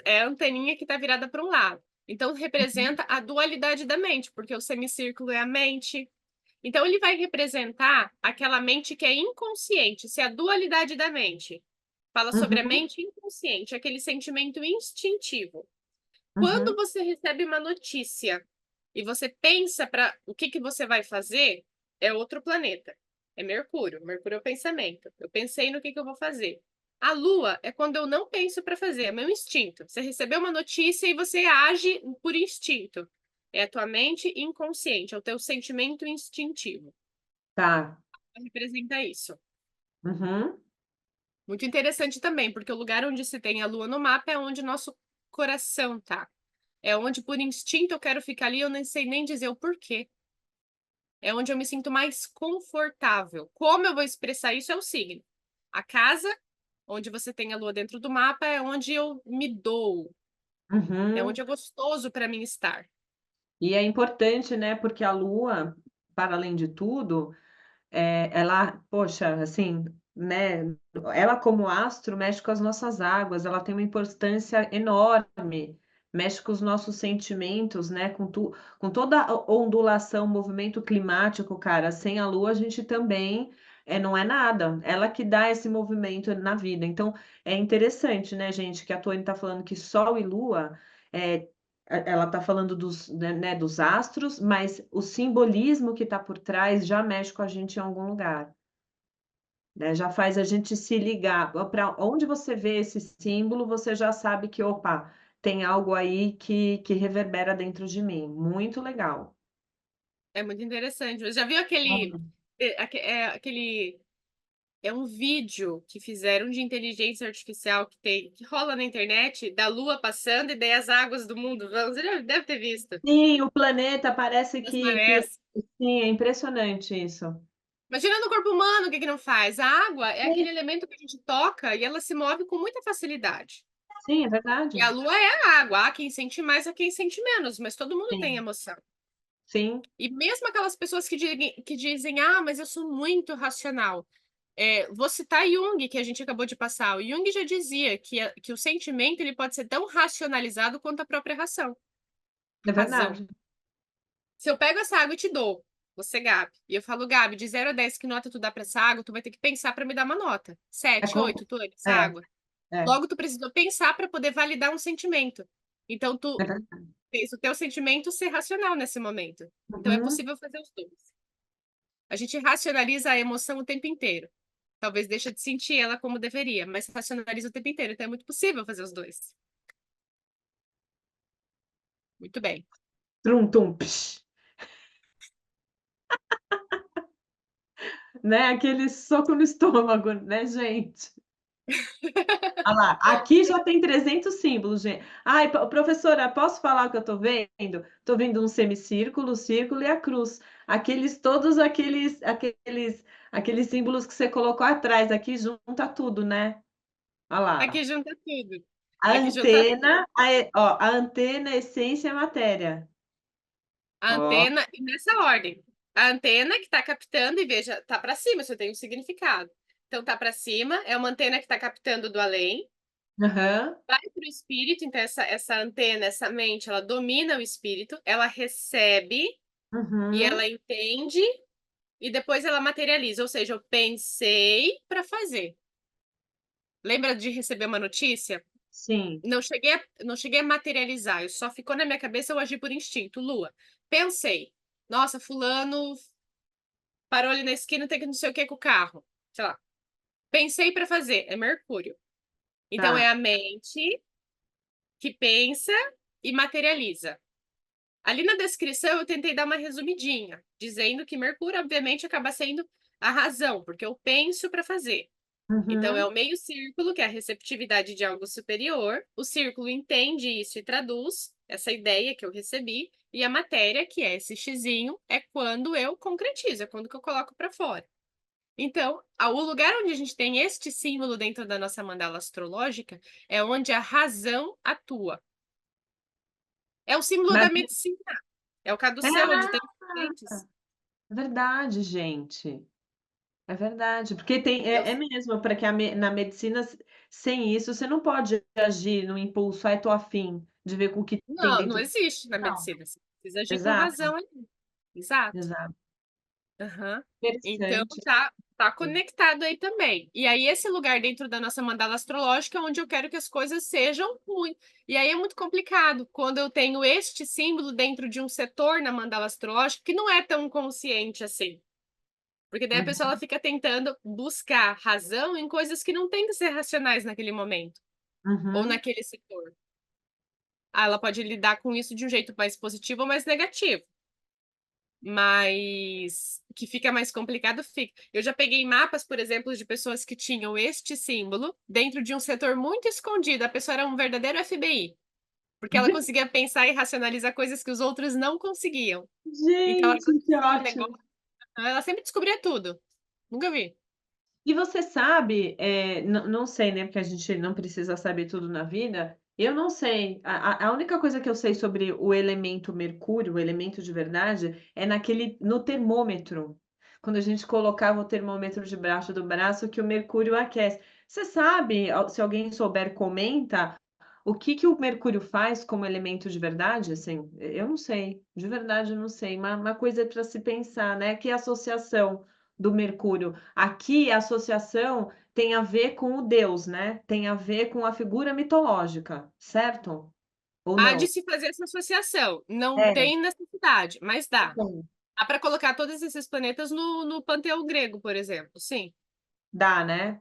É a anteninha que está virada para um lado. Então, representa a dualidade da mente, porque o semicírculo é a mente. Então, ele vai representar aquela mente que é inconsciente, se é a dualidade da mente. Fala sobre a Uhum, mente inconsciente, aquele sentimento instintivo. Quando uhum, você recebe uma notícia e você pensa para o que você vai fazer, é outro planeta. É Mercúrio. Mercúrio é o pensamento. Eu pensei no que eu vou fazer. A Lua é quando eu não penso para fazer, é meu instinto. Você recebeu uma notícia e você age por instinto. É a tua mente inconsciente, é o teu sentimento instintivo. tá. Representa isso. Uhum, Muito interessante também, porque o lugar onde se tem a Lua no mapa é onde nosso coração tá. É onde, por instinto, eu quero ficar ali, eu nem sei nem dizer o porquê. É onde eu me sinto mais confortável. Como eu vou expressar isso é o signo. A casa, onde você tem a lua dentro do mapa, é onde eu me dou. É uhum. onde é gostoso para mim estar. E é importante, né, porque a Lua, para além de tudo, ela, poxa, assim, né, ela como astro mexe com as nossas águas, ela tem uma importância enorme, mexe com os nossos sentimentos, né, com toda a ondulação, movimento climático, cara, sem a Lua a gente também, não é nada, ela que dá esse movimento na vida. Então, é interessante, né, gente, que a Tony está falando que Sol e Lua, ela está falando dos astros, mas o simbolismo que está por trás já mexe com a gente em algum lugar, né? Já faz a gente se ligar. Para onde você vê esse símbolo, você já sabe que, opa, tem algo aí que reverbera dentro de mim. Muito legal. É muito interessante. Você já viu aquele. Uhum. Aquele. É um vídeo que fizeram de inteligência artificial que rola na internet, da Lua passando e daí as águas do mundo vão. Você já deve ter visto. Sim, o planeta parece Das que marés. sim, é impressionante isso. Imagina no corpo humano o que não faz. A água é Sim, aquele elemento que a gente toca e ela se move com muita facilidade. sim, é E verdade. a lua é a água. Há quem sente mais, há quem sente menos, mas todo mundo tem Sim, emoção. sim, E mesmo aquelas pessoas que dizem, ah, mas eu sou muito racional. Vou citar Jung, que a gente acabou de passar. O Jung já dizia que o sentimento ele pode ser tão racionalizado quanto a própria é razão. verdade. Se eu pego essa água e te dou, você, Gabi, e eu falo, Gabi, de 0 a 10, que nota tu dá pra essa água? Tu vai ter que pensar para me dar uma nota. É Sete, com 8, tu, essa é, água. é, Logo, tu precisou pensar para poder validar um sentimento. Então, é tu verdade. fez o teu sentimento ser racional nesse momento. Então, é Uhum. possível fazer os dois. A gente racionaliza a emoção o tempo inteiro. Talvez deixe de sentir ela como deveria, mas racionaliza o tempo inteiro. Então, é muito possível fazer os dois. Muito bem. Trum, tum, psh, né, aquele soco no estômago, né, gente? Ah lá, aqui já tem 300 símbolos, gente. Ai, professora, posso falar o que eu estou vendo? Estou vendo um semicírculo, o círculo e a cruz. Todos aqueles símbolos que você colocou atrás, aqui junta tudo, né? Olha Aqui lá. junta tudo. A Aqui junta antena, tudo. a antena, a essência e a matéria. A Ó, antena, e nessa ordem. A antena que está captando, e veja, tá para cima, isso tem um significado. Então, tá para cima, é uma antena que está captando do além, aham, vai para o espírito, então essa antena, essa mente, ela domina o espírito, ela recebe e uhum, ela entende e depois ela materializa, ou seja, eu pensei para fazer. Lembra de receber uma notícia? sim, Não cheguei a materializar, eu só ficou na minha cabeça, eu agi por instinto. Lua, pensei, nossa, fulano parou ali na esquina, tem que não sei o que com o carro. Sei lá. Pensei para fazer, é Mercúrio. Então é tá. a mente que pensa e materializa. Ali na descrição eu tentei dar uma resumidinha, dizendo que Mercúrio, obviamente, acaba sendo a razão, porque eu penso para fazer. Então, é Uhum. o meio círculo, que é a receptividade de algo superior. O círculo entende isso e traduz essa ideia que eu recebi. E a matéria, que é esse xizinho, é quando eu concretizo, é quando que eu coloco para fora. Então, o lugar onde a gente tem este símbolo dentro da nossa mandala astrológica é onde a razão atua. É o símbolo Mas da medicina, é o caduceu, onde é tem os dentes. verdade, gente. É verdade, porque tem Eu é mesmo, para que a me na medicina, sem isso, você não pode agir no impulso: "Ai, tô afim de ver com o que tem Não, não dentro". existe na Não, medicina, você precisa agir com exato, razão ali. Exato. exato. Aham. Então Interessante. tá conectado aí também. E aí esse lugar dentro da nossa mandala astrológica é onde eu quero que as coisas sejam muito. E aí é muito complicado quando eu tenho este símbolo dentro de um setor na mandala astrológica que não é tão consciente assim. Porque daí a pessoa ela Uhum, fica tentando buscar razão em coisas que não têm que ser racionais naquele momento ou uhum. naquele setor. Ela pode lidar com isso de um jeito mais positivo ou mais negativo. Mas que fica mais complicado, fica. Eu já peguei mapas, por exemplo, de pessoas que tinham este símbolo dentro de um setor muito escondido. A pessoa era um verdadeiro FBI, porque ela conseguia pensar e racionalizar coisas que os outros não conseguiam. Então ela Gente, que conseguia ótimo. negócio, ela sempre descobria tudo. Nunca vi. E você sabe, não sei, né, porque a gente não precisa saber tudo na vida, eu não sei, a única coisa que eu sei sobre o elemento mercúrio, o elemento de verdade, é no termômetro, quando a gente colocava o termômetro debaixo do braço que o mercúrio aquece. Você sabe, se alguém souber comenta, o que que o mercúrio faz como elemento de verdade, assim? Eu não sei, de verdade eu não sei, uma coisa para se pensar, né, que associação do mercúrio. Aqui a associação tem a ver com o deus, né, tem a ver com a figura mitológica, certo? Ou Há de não? se fazer essa associação. Não É, tem necessidade, mas dá. então, Dá para colocar todos esses planetas no panteão grego, por exemplo. Sim, dá, né?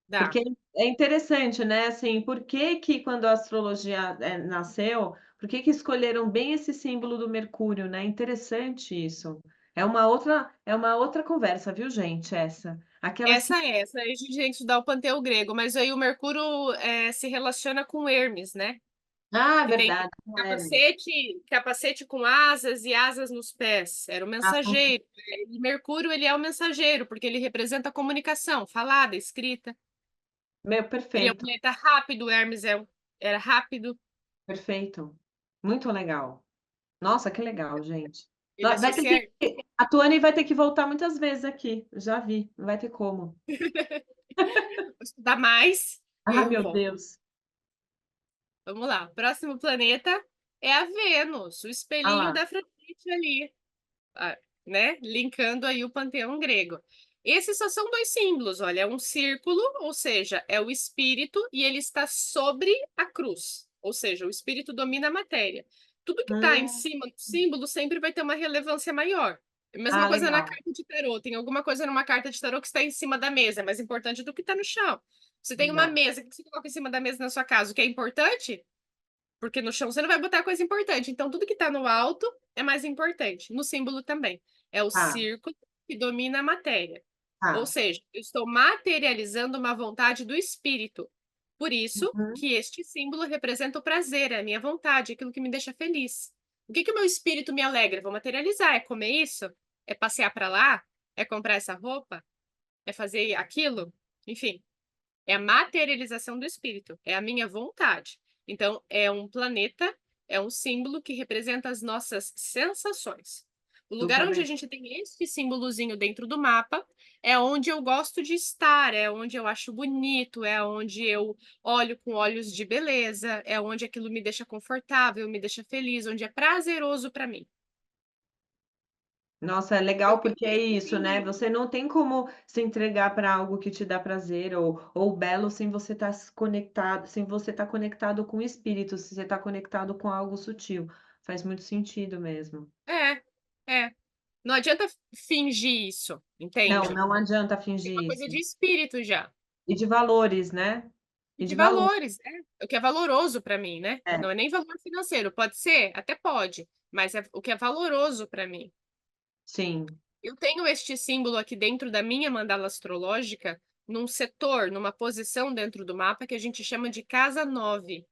dá. Porque é interessante, né, assim, por que que quando a astrologia, nasceu, por que que escolheram bem esse símbolo do Mercúrio, né, interessante isso. É uma outra conversa, viu, gente, essa. Aquelas que Essa aí a gente estudar o panteão grego, mas aí o Mercúrio se relaciona com Hermes, né? Que tem verdade, com Hermes. capacete com asas e asas nos pés. Era o Ah, mensageiro. E Mercúrio, ele é o mensageiro, porque ele representa a comunicação, falada, escrita. meu, Ele é um perfeito. planeta rápido, Hermes era rápido, Perfeito. Muito legal. Nossa, que legal, gente. ele Vai ter que associa. a Tuane vai ter que voltar muitas vezes aqui, já vi, não vai ter como. Vou estudar mais e Ah, eu meu volto. Deus. Vamos lá. Próximo planeta é a Vênus, o Ah espelhinho lá. da Afrodite ali. Ah, né? Linkando aí o panteão grego. Esses só são dois símbolos, olha, é um círculo, ou seja, é o espírito e ele está sobre a cruz, ou seja, o espírito domina a matéria. Tudo que está em Hum. cima do símbolo sempre vai ter uma relevância maior. Mesma coisa na Legal. carta de tarô, tem alguma coisa numa carta de tarô que está em cima da mesa, é mais importante do que está no chão. Você tem uma Verdade. mesa, o que você coloca em cima da mesa na sua casa? O que é importante? Porque no chão você não vai botar coisa importante. Então, tudo que está no alto é mais importante. No símbolo também. É o Tá, círculo que domina a matéria. Ou tá. seja, eu estou materializando uma vontade do espírito. Por isso Uhum. que este símbolo representa o prazer, é a minha vontade, aquilo que me deixa feliz. O que que o meu espírito me alegra? Vou materializar. É comer isso? É passear para lá? É comprar essa roupa? É fazer aquilo? Enfim. É a materialização do espírito, é a minha vontade. Então, é um planeta, é um símbolo que representa as nossas sensações. O lugar Super onde a legal. gente tem esse símbolozinho dentro do mapa é onde eu gosto de estar, é onde eu acho bonito, é onde eu olho com olhos de beleza, é onde aquilo me deixa confortável, me deixa feliz, onde é prazeroso para mim. Nossa, é Eu legal porque é tenho isso, né, você não tem como se entregar para algo que te dá prazer ou belo sem você estar conectado, sem você estar conectado com o espírito, se você está conectado com algo sutil. Faz muito sentido mesmo. é, é. Não adianta fingir isso, Não, entende? não adianta É uma fingir coisa isso. de espírito já. E de valores, né. E E de de valor valores, o que é valoroso para mim, né? é, Não é nem valor financeiro, pode ser, até pode, mas é o que é valoroso para mim. sim. Eu tenho este símbolo aqui dentro da minha mandala astrológica, num setor, numa posição dentro do mapa que a gente chama de casa 9,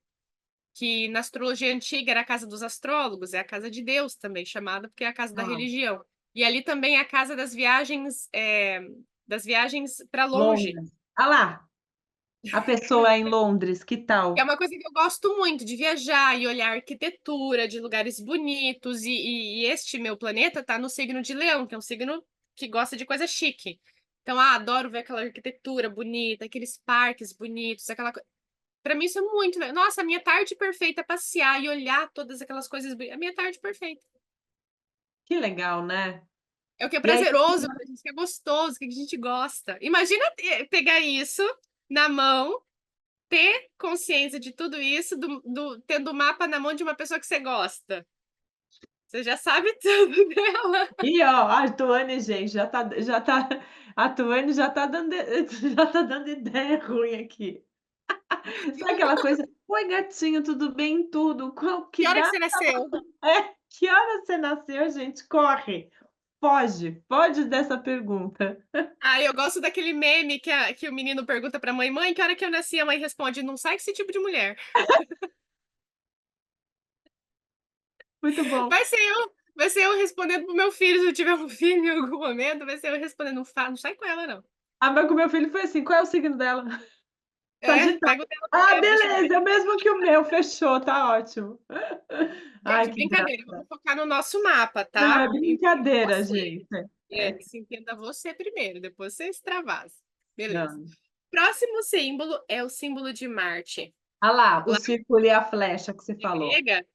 que na astrologia antiga era a casa dos astrólogos, é a casa de Deus também chamada, porque é a casa da Ah, religião. E ali também é a casa das viagens para longe. Londres. Ah lá, a pessoa é em Londres, que É tal? uma coisa que eu gosto muito de viajar e olhar arquitetura de lugares bonitos. E este meu planeta tá no signo de Leão, que é um signo que gosta de coisa chique. Então, adoro ver aquela arquitetura bonita, aqueles parques bonitos, aquela coisa. Para mim, isso é muito. Nossa, a minha tarde perfeita é passear e olhar todas aquelas coisas. A minha tarde perfeita. Que legal, né? É o que é E aí, prazeroso, pra gente, que é gostoso, que a gente gosta. Imagina pegar isso na mão, ter consciência de tudo isso, tendo o mapa na mão de uma pessoa que você gosta. Você já sabe tudo dela. e ó, a Tuane, gente, a Tuane já tá dando, já tá dando ideia ruim aqui. Sabe aquela coisa, oi gatinho, tudo bem? Tudo, qual que Que hora que dá? você nasceu? É, que hora você nasceu, gente? Corre, foge, foge dessa pergunta. Eu gosto daquele meme que o menino pergunta pra mãe: Mãe, que hora que eu nasci? A mãe responde: Não sai com esse tipo de mulher. Muito bom. Vai ser eu respondendo pro meu filho, se eu tiver um filho em algum momento, vai ser eu respondendo: Não sai com ela, não. Ah, mas com meu filho foi assim, qual é o signo dela? Pega Sagitário. o dela Ah, primeiro, deixa eu ver. beleza, é o mesmo que o meu, fechou, tá ótimo. Ai, Gente, que brincadeira, graça. vamos focar no nosso mapa, Não, tá? é Entenda brincadeira, você. gente. Que se entenda você primeiro, depois você extravasa. Beleza. Não. Próximo símbolo é o símbolo de Marte. Ah lá, o Lá círculo e a flecha que você na falou. grega,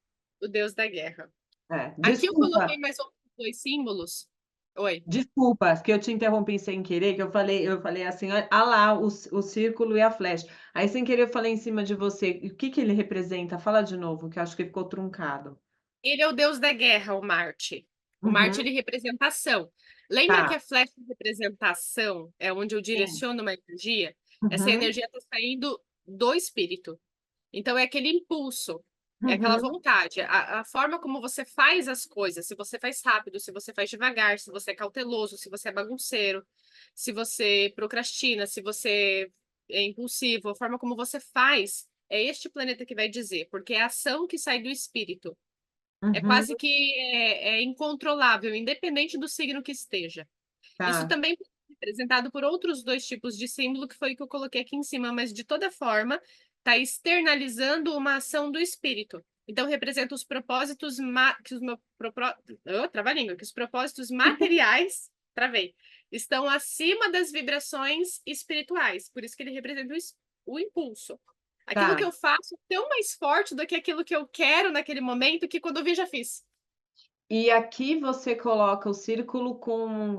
o deus da guerra. É, Aqui eu coloquei desculpa, mais outros dois símbolos. Oi. desculpa que eu te interrompi sem querer, que eu falei assim, ah lá, o círculo e a flecha. Aí sem querer eu falei em cima de você. E o que que ele representa? Fala de novo, que eu acho que ficou truncado. Ele é o deus da guerra, o Marte. O Marte, Uhum, ele representa ação. Lembra que tá. a flecha representa ação? É onde eu Sim. direciono uma energia? Essa Uhum, energia está saindo do espírito. Então, é aquele impulso, é aquela uhum, vontade, a forma como você faz as coisas, se você faz rápido, se você faz devagar, se você é cauteloso, se você é bagunceiro, se você procrastina, se você é impulsivo, a forma como você faz, é este planeta que vai dizer, porque é a ação que sai do espírito. É uhum, quase que é incontrolável, independente do signo que esteja. Isso tá, também é representado por outros dois tipos de símbolo, que foi o que eu coloquei aqui em cima, mas de toda forma, está externalizando uma ação do espírito. Então, representa os propósitos, que os trava-língua, que os propósitos materiais, travei, estão acima das vibrações espirituais. Por isso que ele representa o impulso. Aquilo que tá. eu faço é tão mais forte do que aquilo que eu quero naquele momento, que quando eu vi, já fiz. E aqui você coloca o círculo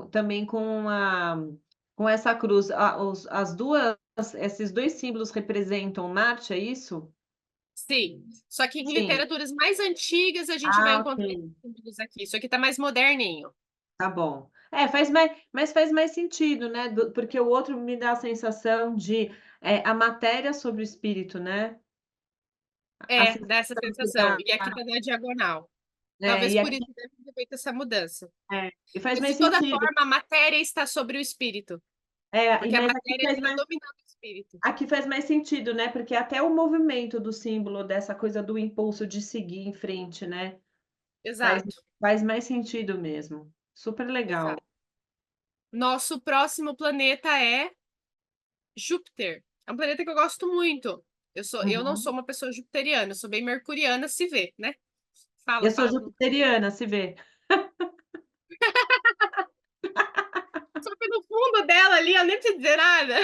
também com essa cruz. As duas, esses dois símbolos representam Marte, é isso? Sim, só que em Sim. literaturas mais antigas a gente vai Ah, encontrar ok. esses símbolos aqui. Isso aqui tá mais moderninho. Tá bom. É, mas faz mais sentido, né? Porque o outro me dá a sensação de a matéria sobre o espírito, né? A Dá essa sensação que sensação. dá. E aqui tá na diagonal. É, Talvez e por aqui isso deve ter feito essa mudança. e faz Mas mais de toda sentido. forma, a matéria está sobre o espírito, porque a Mas matéria está dominando o espírito. aqui faz mais sentido, né? Porque até o movimento do símbolo, dessa coisa do impulso de seguir em frente, né? Faz, Exato, faz mais sentido mesmo. Super legal. exato. Nosso próximo planeta é Júpiter. É um planeta que eu gosto muito. Eu não sou Uhum. uma pessoa jupiteriana, eu sou bem mercuriana, se vê, né? Fala, Eu sou fala. jupiteriana, se vê, Só que no fundo dela ali, ela nem precisa dizer nada.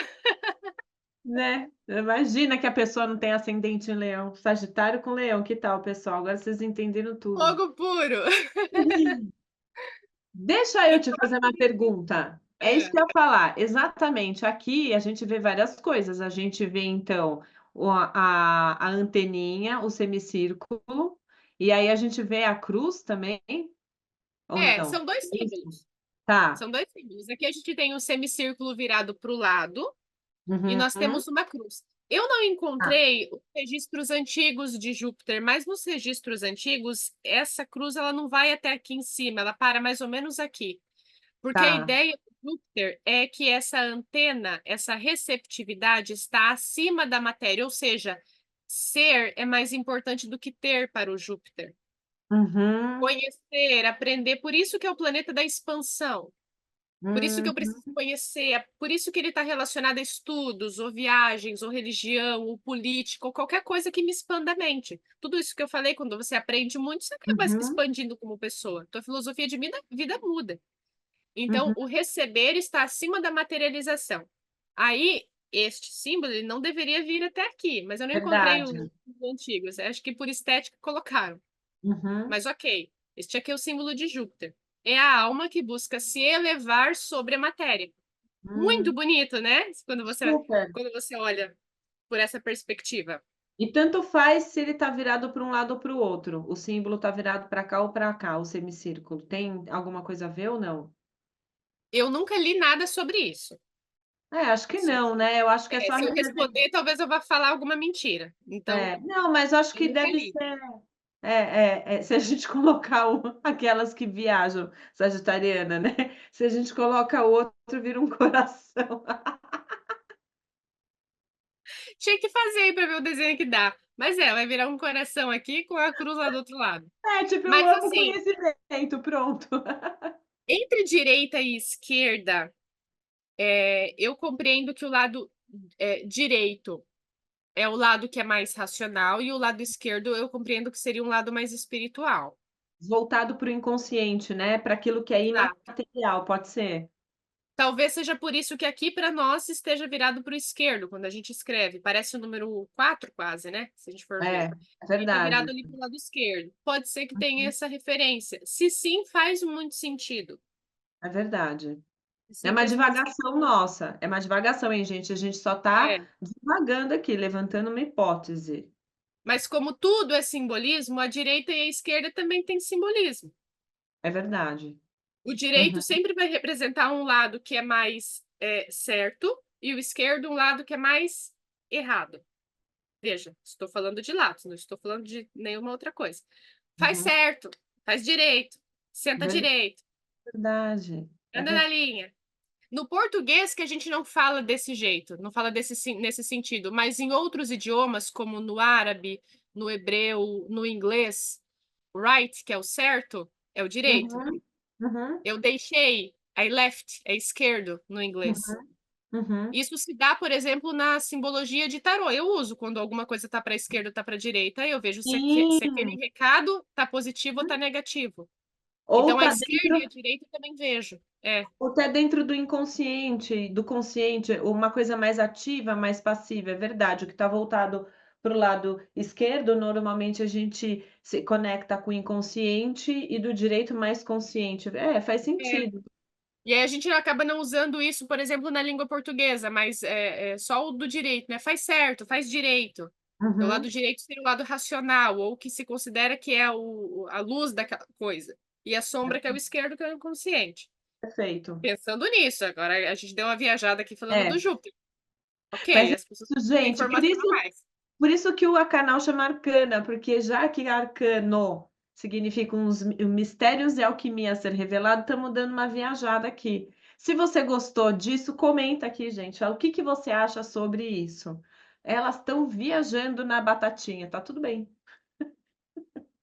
né? Imagina que a pessoa não tem ascendente em leão. Sagitário com leão, que tal, pessoal? Agora vocês entenderam tudo. Fogo puro. Deixa eu E te qual fazer uma seria? pergunta. É isso É, que eu ia falar. Exatamente. Aqui a gente vê várias coisas. A gente vê, então, a anteninha, o semicírculo, e aí a gente vê a cruz também, ou não? são dois Isso. símbolos. Tá. São dois símbolos. Aqui a gente tem um semicírculo virado para o lado e nós Uhum. temos uma cruz. Eu não Tá. encontrei os registros antigos de Júpiter, mas nos registros antigos, essa cruz ela não vai até aqui em cima, ela para mais ou menos aqui. Porque a Tá. ideia do Júpiter é que essa antena, essa receptividade está acima da matéria, ou seja, ser é mais importante do que ter para o Júpiter. Uhum. Conhecer, aprender, por isso que é o planeta da expansão. Por isso que eu Uhum. preciso conhecer, é por isso que ele está relacionado a estudos, ou viagens, ou religião, ou política, ou qualquer coisa que me expanda a mente. Tudo isso que eu falei, quando você aprende muito, você acaba se Uhum. expandindo como pessoa. Tua filosofia de vida muda. Então, Uhum. o receber está acima da materialização. Aí, este símbolo ele não deveria vir até aqui, mas eu não encontrei Verdade. os antigos. Acho que por estética colocaram. Uhum. Mas ok, este aqui é o símbolo de Júpiter. É a alma que busca se elevar sobre a matéria. Muito Hum. bonito, né? Super. Quando você olha por essa perspectiva. E tanto faz se ele está virado para um lado ou para o outro. O símbolo está virado para cá ou para cá, o semicírculo. Tem alguma coisa a ver ou não? Eu nunca li nada sobre isso. É, acho que não, né? Eu acho que é só Se eu responder, talvez eu vá falar alguma mentira. Então, não, mas eu acho eu que nunca deve li. ser se a gente colocar aquelas que viajam, sagitariana, né, se a gente coloca o outro, vira um coração. Tinha que fazer para ver o desenho que dá. Mas vai virar um coração aqui com a cruz lá do outro lado. É, tipo, eu Mas amo assim, conhecimento, pronto. entre direita e esquerda, eu compreendo que o lado direito é o lado que é mais racional e o lado esquerdo eu compreendo que seria um lado mais espiritual. Voltado para o inconsciente, né, para aquilo que é Exato. imaterial, pode ser? Talvez seja por isso que aqui para nós esteja virado para o esquerdo, quando a gente escreve. Parece o número 4 quase, né? Se a gente for É, ver. é E tá virado verdade. ali para o lado esquerdo. Pode ser que tenha Uhum. essa referência. Se sim, faz muito sentido. É verdade. Se É sim, uma faz muito divagação sentido. nossa, é uma divagação, hein, gente, a gente só tá É. divagando aqui, levantando uma hipótese. Mas como tudo é simbolismo, a direita e a esquerda também têm simbolismo. É verdade. O direito Uhum. sempre vai representar um lado que é mais certo e o esquerdo um lado que é mais errado. Veja, estou falando de lados, não estou falando de nenhuma outra coisa. Faz Uhum. certo, faz direito, senta direito, Verdade, é anda na linha. No português que a gente não fala desse jeito, não fala nesse sentido, mas em outros idiomas, como no árabe, no hebreu, no inglês, right, que é o certo, é o direito. uhum, uhum, Eu deixei, I left, é esquerdo no inglês. uhum, uhum. Isso se dá, por exemplo, na simbologia de tarô. Eu uso quando alguma coisa está para a esquerda ou está para a direita. Eu vejo se aquele Sim, recado está positivo ou está negativo. ou Então, a tá esquerda e a dentro direita eu também vejo. ou tá dentro do inconsciente, do consciente, uma coisa mais ativa, mais passiva, é verdade. O que está voltado para o lado esquerdo, normalmente a gente se conecta com o inconsciente e do direito mais consciente. É, faz É. sentido. E aí a gente acaba não usando isso, por exemplo, na língua portuguesa, mas é só o do direito, né? Faz certo, faz direito. O lado Uhum, direito seria o lado racional, ou que se considera que é a luz daquela coisa. E a sombra, que é o esquerdo, que é o inconsciente. perfeito. Pensando nisso, agora a gente deu uma viajada aqui falando do É, Júpiter. mas Ok, é as pessoas isso, precisam de gente, informação a mais. por isso que o canal chama Arcana, porque já que arcano significa uns mistérios e alquimia a ser revelado, estamos dando uma viajada aqui. Se você gostou disso, comenta aqui, gente. Fala o que que você acha sobre isso. Elas estão viajando na batatinha, tá tudo bem.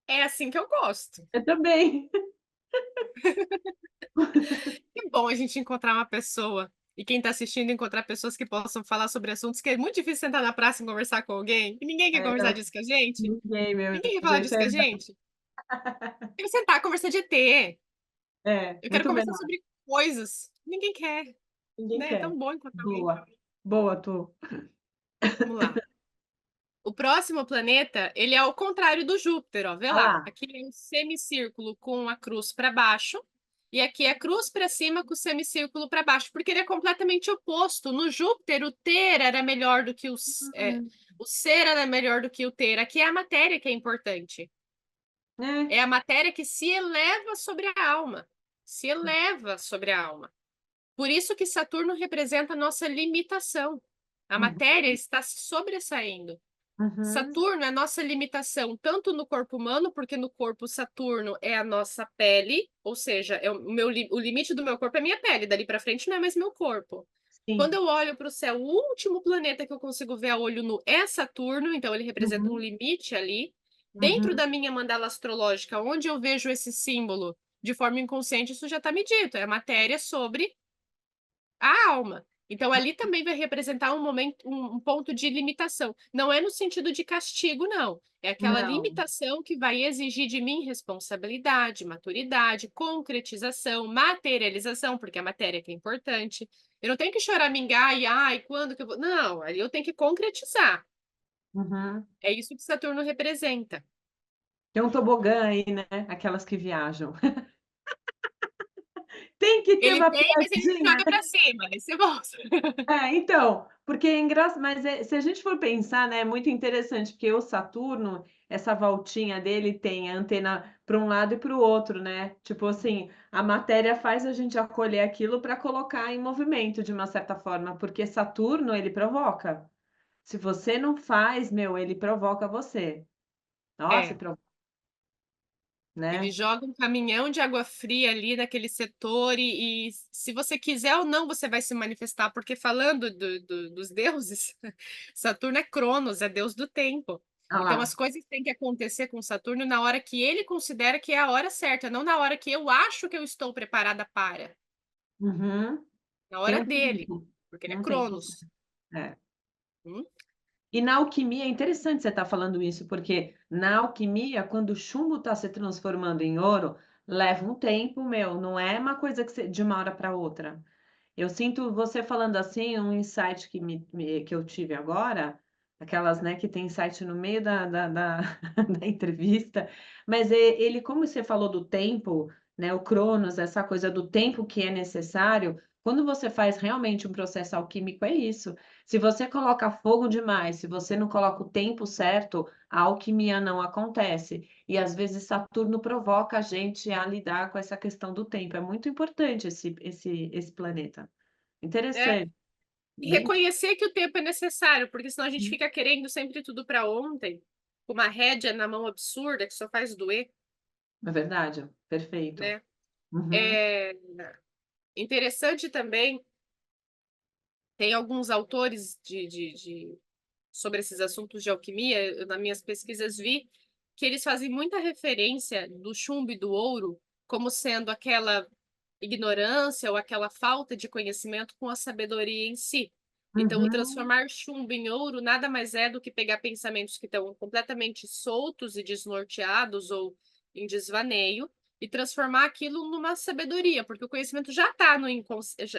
É assim que eu gosto. Eu também. Que bom a gente encontrar uma pessoa. E quem está assistindo encontrar pessoas que possam falar sobre assuntos que é muito difícil sentar na praça e conversar com alguém. E ninguém quer É, conversar não, disso com a gente. ninguém, meu Ninguém quer falar gente. disso com a gente. Quero sentar, conversar de ET. Eu quero Muito conversar melhor. sobre coisas. Ninguém quer, Ninguém né? É quer. tão bom encontrar alguém. Boa. Boa, tu. Vamos lá. O próximo planeta, ele é ao contrário do Júpiter, ó. Vê lá. Ah, Aqui é um semicírculo com a cruz para baixo. E aqui é a cruz para cima com o semicírculo para baixo, porque ele é completamente oposto. No Júpiter, o ter era melhor do que hum, o ser era melhor do que o ter. Aqui é a matéria que é importante. é. É a matéria que se eleva sobre a alma. Se eleva sobre a alma. Por isso que Saturno representa a nossa limitação. A Uhum, matéria está se sobressaindo. Uhum. Saturno é nossa limitação, tanto no corpo humano, porque no corpo Saturno é a nossa pele, ou seja, é o limite do meu corpo é minha pele, dali para frente não é mais meu corpo. Quando Sim. eu olho para o céu, o último planeta que eu consigo ver a olho nu é Saturno, então ele representa um Uhum. limite ali. Dentro Uhum. da minha mandala astrológica, onde eu vejo esse símbolo de forma inconsciente, isso já está me dito, é a matéria sobre a alma. Então, ali também vai representar um momento, um ponto de limitação. Não é no sentido de castigo, não. É aquela Não. limitação que vai exigir de mim responsabilidade, maturidade, concretização, materialização, porque a matéria que é importante. Eu não tenho que choramingar e, ai, quando que eu vou. Não, ali eu tenho que concretizar. Uhum. É isso que Saturno representa. Tem um tobogã aí, né? Aquelas que viajam. Tem que ter Ele uma tem, mas ele te piadinha. joga para cima, aí você volta. É, então, porque é engraçado, mas se a gente for pensar, né, é muito interessante, porque o Saturno, essa voltinha dele tem a antena para um lado e para o outro, né? Tipo assim, a matéria faz a gente acolher aquilo para colocar em movimento de uma certa forma, porque Saturno ele provoca. Se você não faz, meu, ele provoca você. Nossa, É. Ele né? joga um caminhão de água fria ali naquele setor e se você quiser ou não, você vai se manifestar, porque falando dos deuses, Saturno é Cronos, é deus do tempo. Ah Então as lá. coisas têm que acontecer com Saturno na hora que ele considera que é a hora certa, não na hora que eu acho que eu estou preparada para, Uhum. na Tem hora um dele, tempo. porque ele é Um tempo. Cronos. É. Hum? E na alquimia é interessante você estar falando isso, porque na alquimia, quando o chumbo está se transformando em ouro, leva um tempo, meu, não é uma coisa que de uma hora para outra. Eu sinto você falando assim, um insight que eu tive agora, aquelas, né, que tem insight no meio da entrevista, mas ele, como você falou do tempo, né, o Cronos, essa coisa do tempo que é necessário, quando você faz realmente um processo alquímico, é isso. Se você coloca fogo demais, se você não coloca o tempo certo, a alquimia não acontece. E às vezes Saturno provoca a gente a lidar com essa questão do tempo. É muito importante esse planeta. É, Interessante, e bem reconhecer que o tempo é necessário, porque senão a gente fica querendo sempre tudo para ontem, com uma rédea na mão absurda que só faz doer, é verdade, perfeito. né? Uhum, É interessante também, tem alguns autores sobre esses assuntos de alquimia, eu, nas minhas pesquisas vi que eles fazem muita referência do chumbo e do ouro como sendo aquela ignorância ou aquela falta de conhecimento com a sabedoria em si. Então, o uhum, transformar chumbo em ouro nada mais é do que pegar pensamentos que estão completamente soltos e desnorteados ou em desvaneio e transformar aquilo numa sabedoria, porque o conhecimento já está no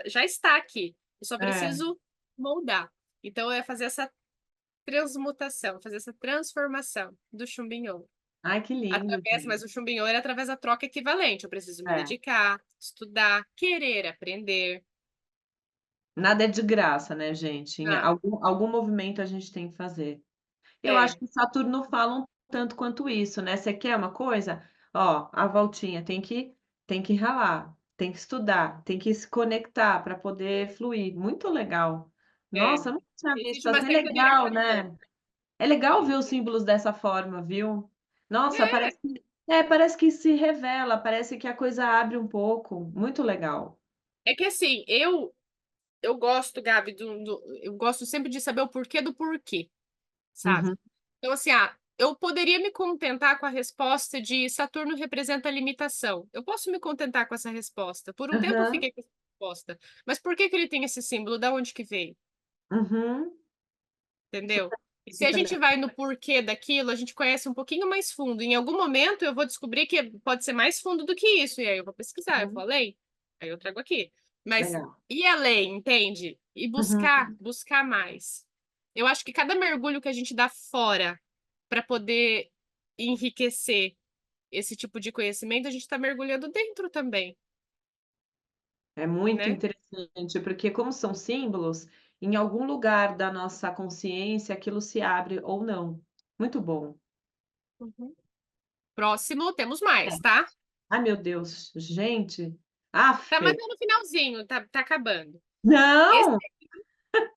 já está aqui. Eu só é. preciso moldar. Então, é fazer essa transmutação, fazer essa transformação do chumbo em ouro. Ai, que lindo, Mas gente. o chumbo em ouro é através da troca equivalente. Eu preciso me É, dedicar, estudar, querer aprender. nada é de graça, né, gente? Em Nada. algum movimento a gente tem que fazer. Eu acho É. que Saturno fala um tanto quanto isso, né? Você quer uma coisa? Ó, a voltinha tem que ralar, tem que estudar, tem que se conectar para poder fluir. Muito legal. É. Nossa, eu não tinha Existe visto uma assim, é certa legal, dedicação. né? É legal ver os símbolos dessa forma, viu? Nossa, É, parece que se revela, parece que a coisa abre um pouco. Muito legal. é que assim, eu gosto, Gabi, eu gosto sempre de saber o porquê do porquê, sabe? Uhum, Então, assim, eu poderia me contentar com a resposta de Saturno representa a limitação. Eu posso me contentar com essa resposta. Por um tempo eu aham, fiquei com essa resposta. Mas por que que ele tem esse símbolo? Da onde que veio? uhum. Entendeu? Super, E se a super gente legal. vai no porquê daquilo, a gente conhece um pouquinho mais fundo. Em algum momento eu vou descobrir que pode ser mais fundo do que isso. E aí eu vou pesquisar, eu vou Uhum, além. Aí eu trago aqui. Mas legal. ir além, entende? E Uhum. buscar mais. Eu acho que cada mergulho que a gente dá fora para poder enriquecer esse tipo de conhecimento, a gente está mergulhando dentro também, É muito né? interessante, porque como são símbolos, em algum lugar da nossa consciência aquilo se abre ou não. Muito bom. Uhum. Próximo, temos É. mais, tá? Ai, meu Deus, gente. Aff, Tá, mas é no finalzinho, tá acabando. Esse não, é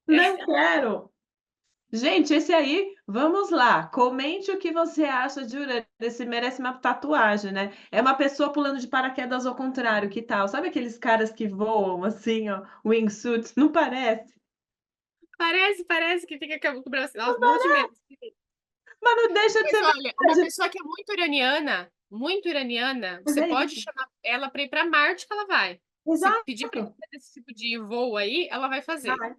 não quero. Gente, esse aí, vamos lá. Comente o que você acha de Urano. Esse merece uma tatuagem, né? É uma pessoa pulando de paraquedas ao contrário, que tal? Sabe aqueles caras que voam assim, ó, wingsuit? Não parece? Parece que fica com o braço. Nossa, morro de medo. Mas não deixa de Mas ser olha, uma verdade. pessoa que é muito iraniana, Mas você é pode isso. chamar ela para ir para Marte que ela vai. Se pedir para ela Exato. fazer esse tipo de voo aí, ela vai fazer. Vai.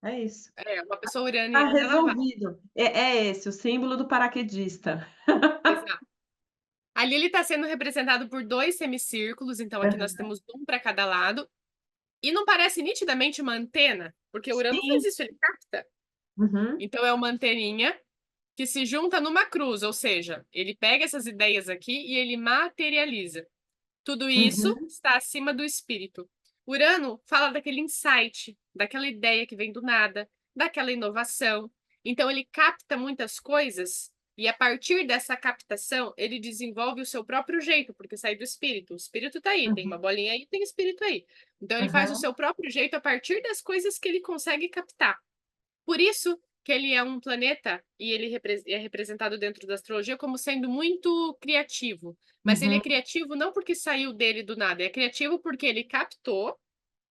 É isso. É, uma pessoa Tá iraniana, ela vai. resolvido. É esse, o símbolo do paraquedista. Exato. Ali ele está sendo representado por dois semicírculos, então aqui nós Aham. temos um para cada lado. E não parece nitidamente uma antena, porque o Urano faz Sim. isso, ele capta. Uhum, Então é uma anteninha que se junta numa cruz, ou seja, ele pega essas ideias aqui e ele materializa. Tudo isso uhum, está acima do espírito. Urano fala daquele insight, daquela ideia que vem do nada, daquela inovação. Então ele capta muitas coisas e a partir dessa captação ele desenvolve o seu próprio jeito, porque sai do espírito. O espírito está aí, tem uma uhum, bolinha aí, tem espírito aí. Então ele faz o aham, seu próprio jeito a partir das coisas que ele consegue captar. Por isso que ele é um planeta e ele é representado dentro da astrologia como sendo muito criativo. Mas ele é uhum, criativo não porque saiu dele do nada, é criativo porque ele captou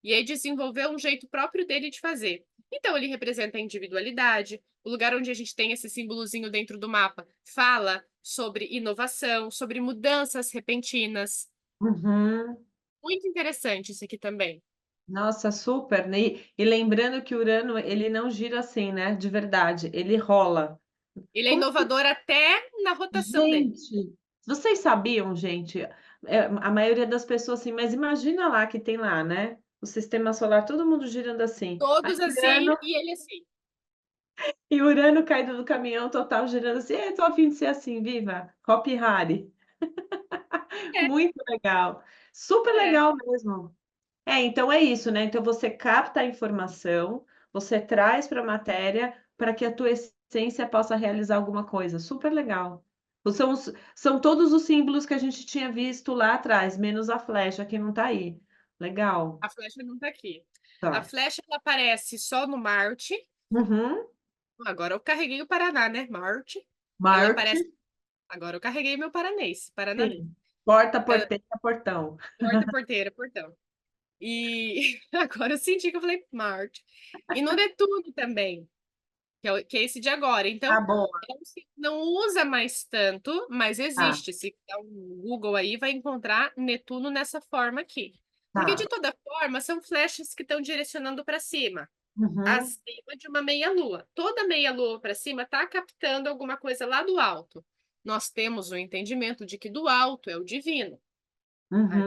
e aí desenvolveu um jeito próprio dele de fazer. Então ele representa a individualidade, o lugar onde a gente tem esse símbolozinho dentro do mapa fala sobre inovação, sobre mudanças repentinas. uhum. Muito interessante isso aqui também. Nossa, super, né? E lembrando que o Urano, ele não gira assim, né? De verdade, ele rola. Ele é Como inovador até na rotação dele. gente, vocês sabiam, gente? A maioria das pessoas assim, mas imagina lá que tem lá, né? O sistema solar, todo mundo girando assim. Aí Todos assim Urano, e ele assim. e Urano caído do caminhão total girando assim. Tô a fim de ser assim, viva! Hop Hari. É, Muito legal. Super é. legal mesmo. Então é isso, né? Então você capta a informação, você traz para a matéria para que a tua essência possa realizar alguma coisa. Super legal. São todos os símbolos que a gente tinha visto lá atrás, menos a flecha que não está aí. Legal. A flecha não tá aqui. A Tá. flecha ela aparece só no Marte. Uhum. Agora eu carreguei o Paraná, né? Marte. Ela Marte, aparece. Agora eu carreguei meu paranês, Parananê. sim. Porta, Ela, porteira, portão. porta, porteira, portão. E agora eu senti que eu falei Marte. E no Netuno também, que é esse de agora. Tá Então, boa. não usa mais tanto, mas Tá, existe. Se der um Google aí, vai encontrar Netuno nessa forma aqui. Porque, tá. de toda forma, são flechas que estão direcionando para cima, Uhum, acima de uma meia-lua. Toda meia-lua para cima está captando alguma coisa lá do alto. Nós temos o entendimento de que do alto é o divino.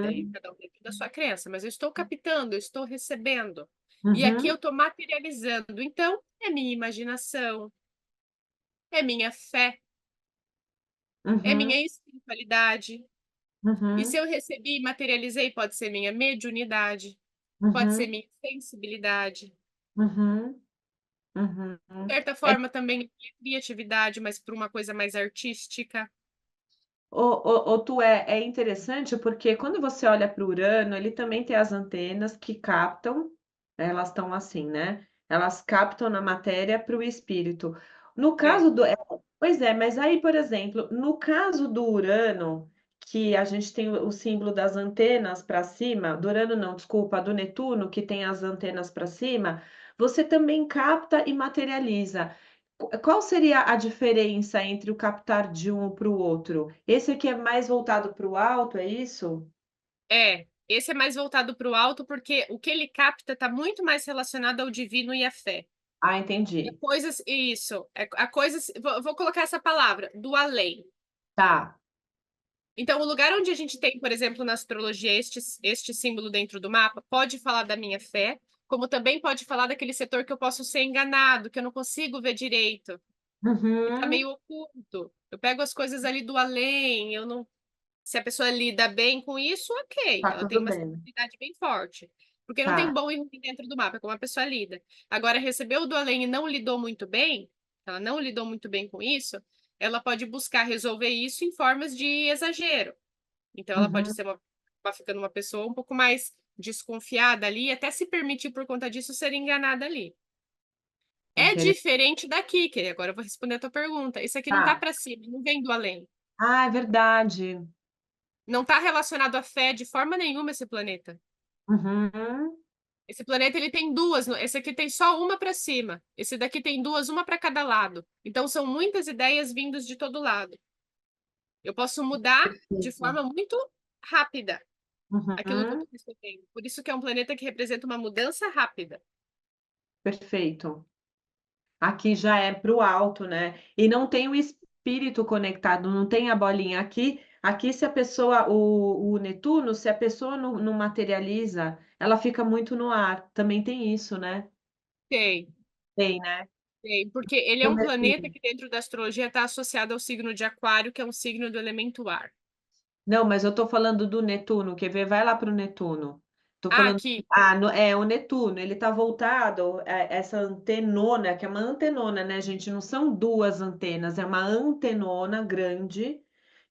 Daí uhum, cada um dentro da sua crença, mas eu estou captando, eu estou recebendo. E aqui eu uhum, estou materializando. Então, é minha imaginação, é minha fé, é uhum, minha espiritualidade. E se uhum, eu recebi e materializei, pode ser minha mediunidade, pode ser uhum, minha sensibilidade. uhum, uhum. De certa É forma, também minha criatividade, mas por uma coisa mais artística. Tu é interessante porque quando você olha para o Urano, ele também tem as antenas que captam, elas estão assim, né? Elas captam na matéria para o espírito. No É, caso pois é, mas aí, por exemplo, no caso do Urano, que a gente tem o símbolo das antenas para cima, do Urano não, desculpa, do Netuno, que tem as antenas para cima, você também capta e materializa. Qual seria a diferença entre o captar de um para o outro? Esse aqui é mais voltado para o alto, é isso? esse é mais voltado para o alto, porque o que ele capta está muito mais relacionado ao divino e à fé. Ah, É entendi. coisas, isso, é a coisas, vou colocar essa palavra, do além. Tá. Então, o lugar onde a gente tem, por exemplo, na astrologia, este símbolo dentro do mapa, pode falar da minha fé, como também pode falar daquele setor que eu posso ser enganado, que eu não consigo ver direito, que está Uhum. meio oculto. Eu pego as coisas ali do além, eu não. Se a pessoa lida bem com isso, ok, Tá ela tem tudo uma bem. sensibilidade bem forte. Porque não tem Tá. bom e ruim dentro do mapa, é como a pessoa lida. Agora, recebeu do além e não lidou muito bem, ela não lidou muito bem com isso, ela pode buscar resolver isso em formas de exagero. Então, ela pode Uhum. ser ficando uma pessoa um pouco mais desconfiada ali, e até se permitir, por conta disso, ser enganada ali. É diferente daqui, que agora eu vou responder a tua pergunta. Esse aqui não tá Tá. para cima, não vem do além. Ah, é verdade. Não está relacionado à fé de forma nenhuma esse planeta. Uhum. Esse planeta ele tem duas, esse aqui tem só uma para cima. Esse daqui tem duas, uma para cada lado. Então são muitas ideias vindas de todo lado. Eu posso mudar de Perfeito. forma muito rápida aquilo que eu Uhum. estou percebendo. Por isso que é um planeta que representa uma mudança rápida. Perfeito. Aqui já é para o alto, né. E não tem o espírito conectado, não tem a bolinha. Aqui se a pessoa o Netuno, se a pessoa não materializa, ela fica muito no ar, também tem isso, né. Tem, Tem, né. tem, porque ele é O um planeta Netuno. que dentro da astrologia está associado ao signo de Aquário, que é um signo do elemento ar. Não, mas eu tô falando do Netuno, quer ver? Vai lá para o Netuno. Tô Ah, falando aqui. o Netuno, ele tá voltado, essa antenona, que é uma antenona, né, gente, não são 2 antenas, é uma antenona grande,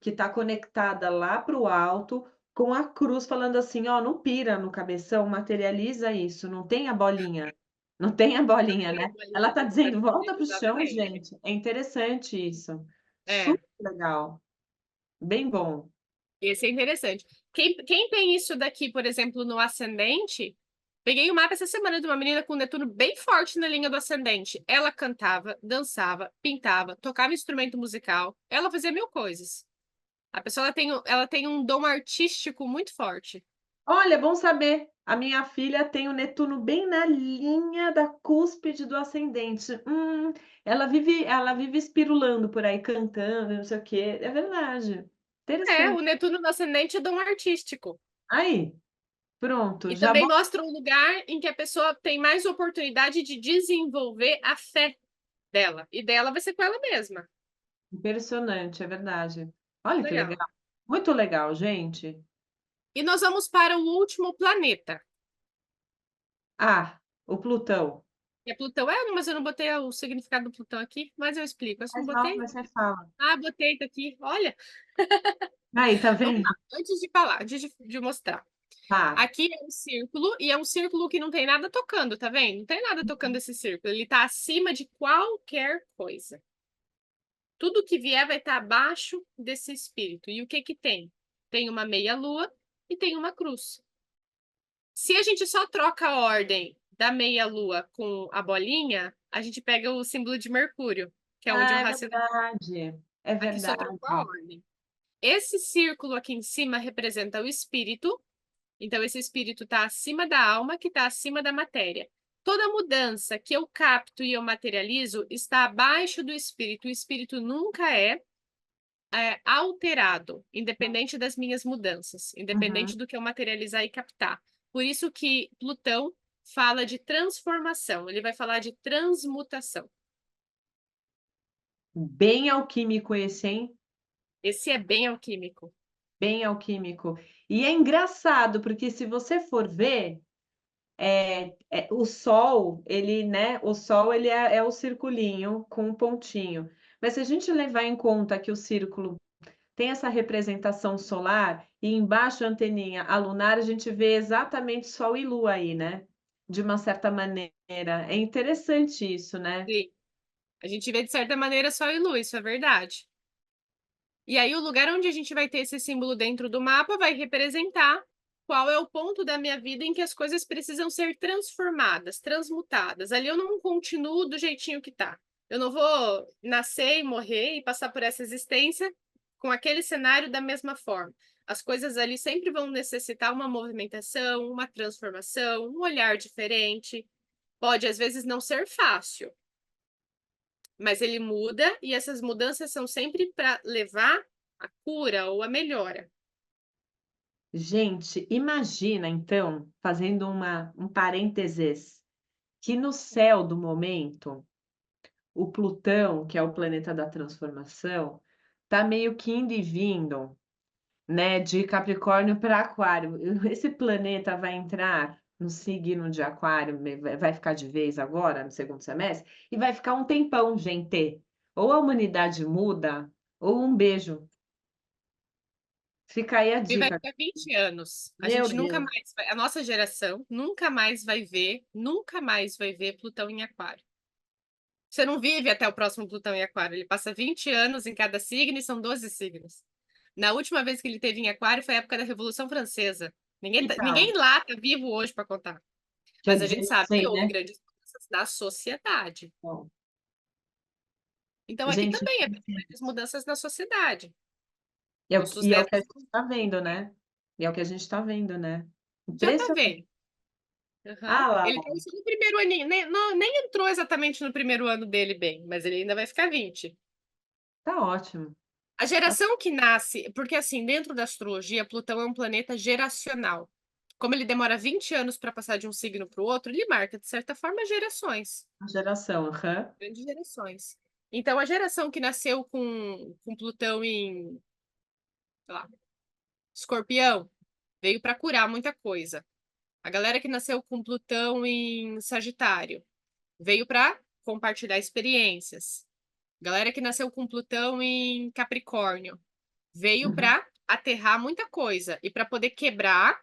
que tá conectada lá para o alto, com a cruz falando assim: "Ó, não pira no cabeção, materializa isso, não tem a bolinha, não tem a bolinha", Tem a né. Ela bolinha tá dentro da dizendo: "Volta para o chão, exatamente. gente". É interessante isso. É. Super legal, bem bom. Esse é interessante. Quem tem isso daqui, por exemplo, no ascendente, peguei o mapa essa semana de uma menina com Netuno bem forte na linha do ascendente. Ela cantava, dançava, pintava, tocava instrumento musical, ela fazia mil coisas. A pessoa ela tem um dom artístico muito forte. Olha, é bom saber. A minha filha tem o Netuno bem na linha da cúspide do ascendente. Ela vive espirulando por aí, cantando, não sei o quê. É verdade. É, Interessante. o Netuno no ascendente é dom artístico. Aí, pronto, E já também bom. mostra um lugar em que a pessoa tem mais oportunidade de desenvolver a fé dela. E dela vai ser com ela mesma. Impressionante, é verdade. Olha que legal. Legal. Muito legal, gente. E nós vamos para o último planeta. Ah, o Plutão. Que é Plutão. Mas eu não botei o significado do Plutão aqui, mas eu explico. Eu não Mas não, botei? mas você fala. Ah, botei, tá aqui. Olha, Aí, tá vamos lá. vendo? Antes de falar, antes de mostrar. Tá. Aqui é um círculo, e é um círculo que não tem nada tocando, tá vendo? Não tem nada tocando esse círculo. Ele tá acima de qualquer coisa. Tudo que vier vai estar abaixo desse espírito. E o que que tem? Tem uma meia-lua e tem uma cruz. Se a gente só troca a ordem da meia-lua com a bolinha, a gente pega o símbolo de Mercúrio, que é onde o Ah, é racional. verdade. É Aqui só verdade. trocou a ordem. Esse círculo aqui em cima representa o espírito. Então, esse espírito está acima da alma, que está acima da matéria. Toda mudança que eu capto e eu materializo está abaixo do espírito. O espírito nunca é alterado, independente das minhas mudanças, independente Uhum. do que eu materializar e captar. Por isso que Plutão fala de transformação, ele vai falar de transmutação. Bem alquímico esse, hein? Esse é bem alquímico. Bem alquímico. E é engraçado, porque se você for ver, o Sol, ele, né, o Sol ele é o circulinho com um pontinho. Mas se a gente levar em conta que o círculo tem essa representação solar e embaixo a anteninha, a lunar, a gente vê exatamente Sol e Lua aí, né, de uma certa maneira. É interessante isso, né. Sim. A gente vê de certa maneira Sol e Lua, isso é verdade. E aí, o lugar onde a gente vai ter esse símbolo dentro do mapa vai representar qual é o ponto da minha vida em que as coisas precisam ser transformadas, transmutadas. Ali eu não continuo do jeitinho que tá. Eu não vou nascer e morrer e passar por essa existência com aquele cenário da mesma forma. As coisas ali sempre vão necessitar uma movimentação, uma transformação, um olhar diferente. Pode, às vezes, não ser fácil, mas ele muda e essas mudanças são sempre para levar a cura ou a melhora. Gente, imagina então, fazendo um parênteses, que no céu do momento o Plutão, que é o planeta da transformação, tá meio que indo e vindo, né, de Capricórnio para Aquário. Esse planeta vai entrar no signo de Aquário, vai ficar de vez agora, no segundo semestre, e vai ficar um tempão, gente. Ou a humanidade muda, ou um beijo. Fica aí a E vai dica. ficar 20 anos. A Meu gente nunca Deus. mais vai, a nossa geração nunca mais vai ver Plutão em Aquário. Você não vive até o próximo Plutão em Aquário. Ele passa 20 anos em cada signo e são 12 signos. Na última vez que ele teve em Aquário foi a época da Revolução Francesa. Ninguém Então, lá tá vivo hoje para contar. quer Mas a dizer, gente não sabe que sei, houve né? grandes mudanças na sociedade. Bom, Então aqui gente, também é grandes mudanças na sociedade. Nossos e é o que a netos gente está vendo, né? E é o que a gente está vendo, né? já tá Impressionante. vendo. Aham. Ah lá, Ele tá no primeiro aninho, nem entrou exatamente no primeiro ano dele bem, mas ele ainda vai ficar 20. tá ótimo. A Tá. geração que nasce, porque assim, dentro da astrologia, Plutão é um planeta geracional. Como ele demora 20 anos para passar de um signo para o outro, ele marca, de certa forma, gerações, A geração, aham. grandes gerações. Então, a geração que nasceu com Plutão em, sei lá, Escorpião, veio para curar muita coisa. A galera que nasceu com Plutão em Sagitário, veio para compartilhar experiências. Galera que nasceu com Plutão em Capricórnio, veio Uhum. para aterrar muita coisa e para poder quebrar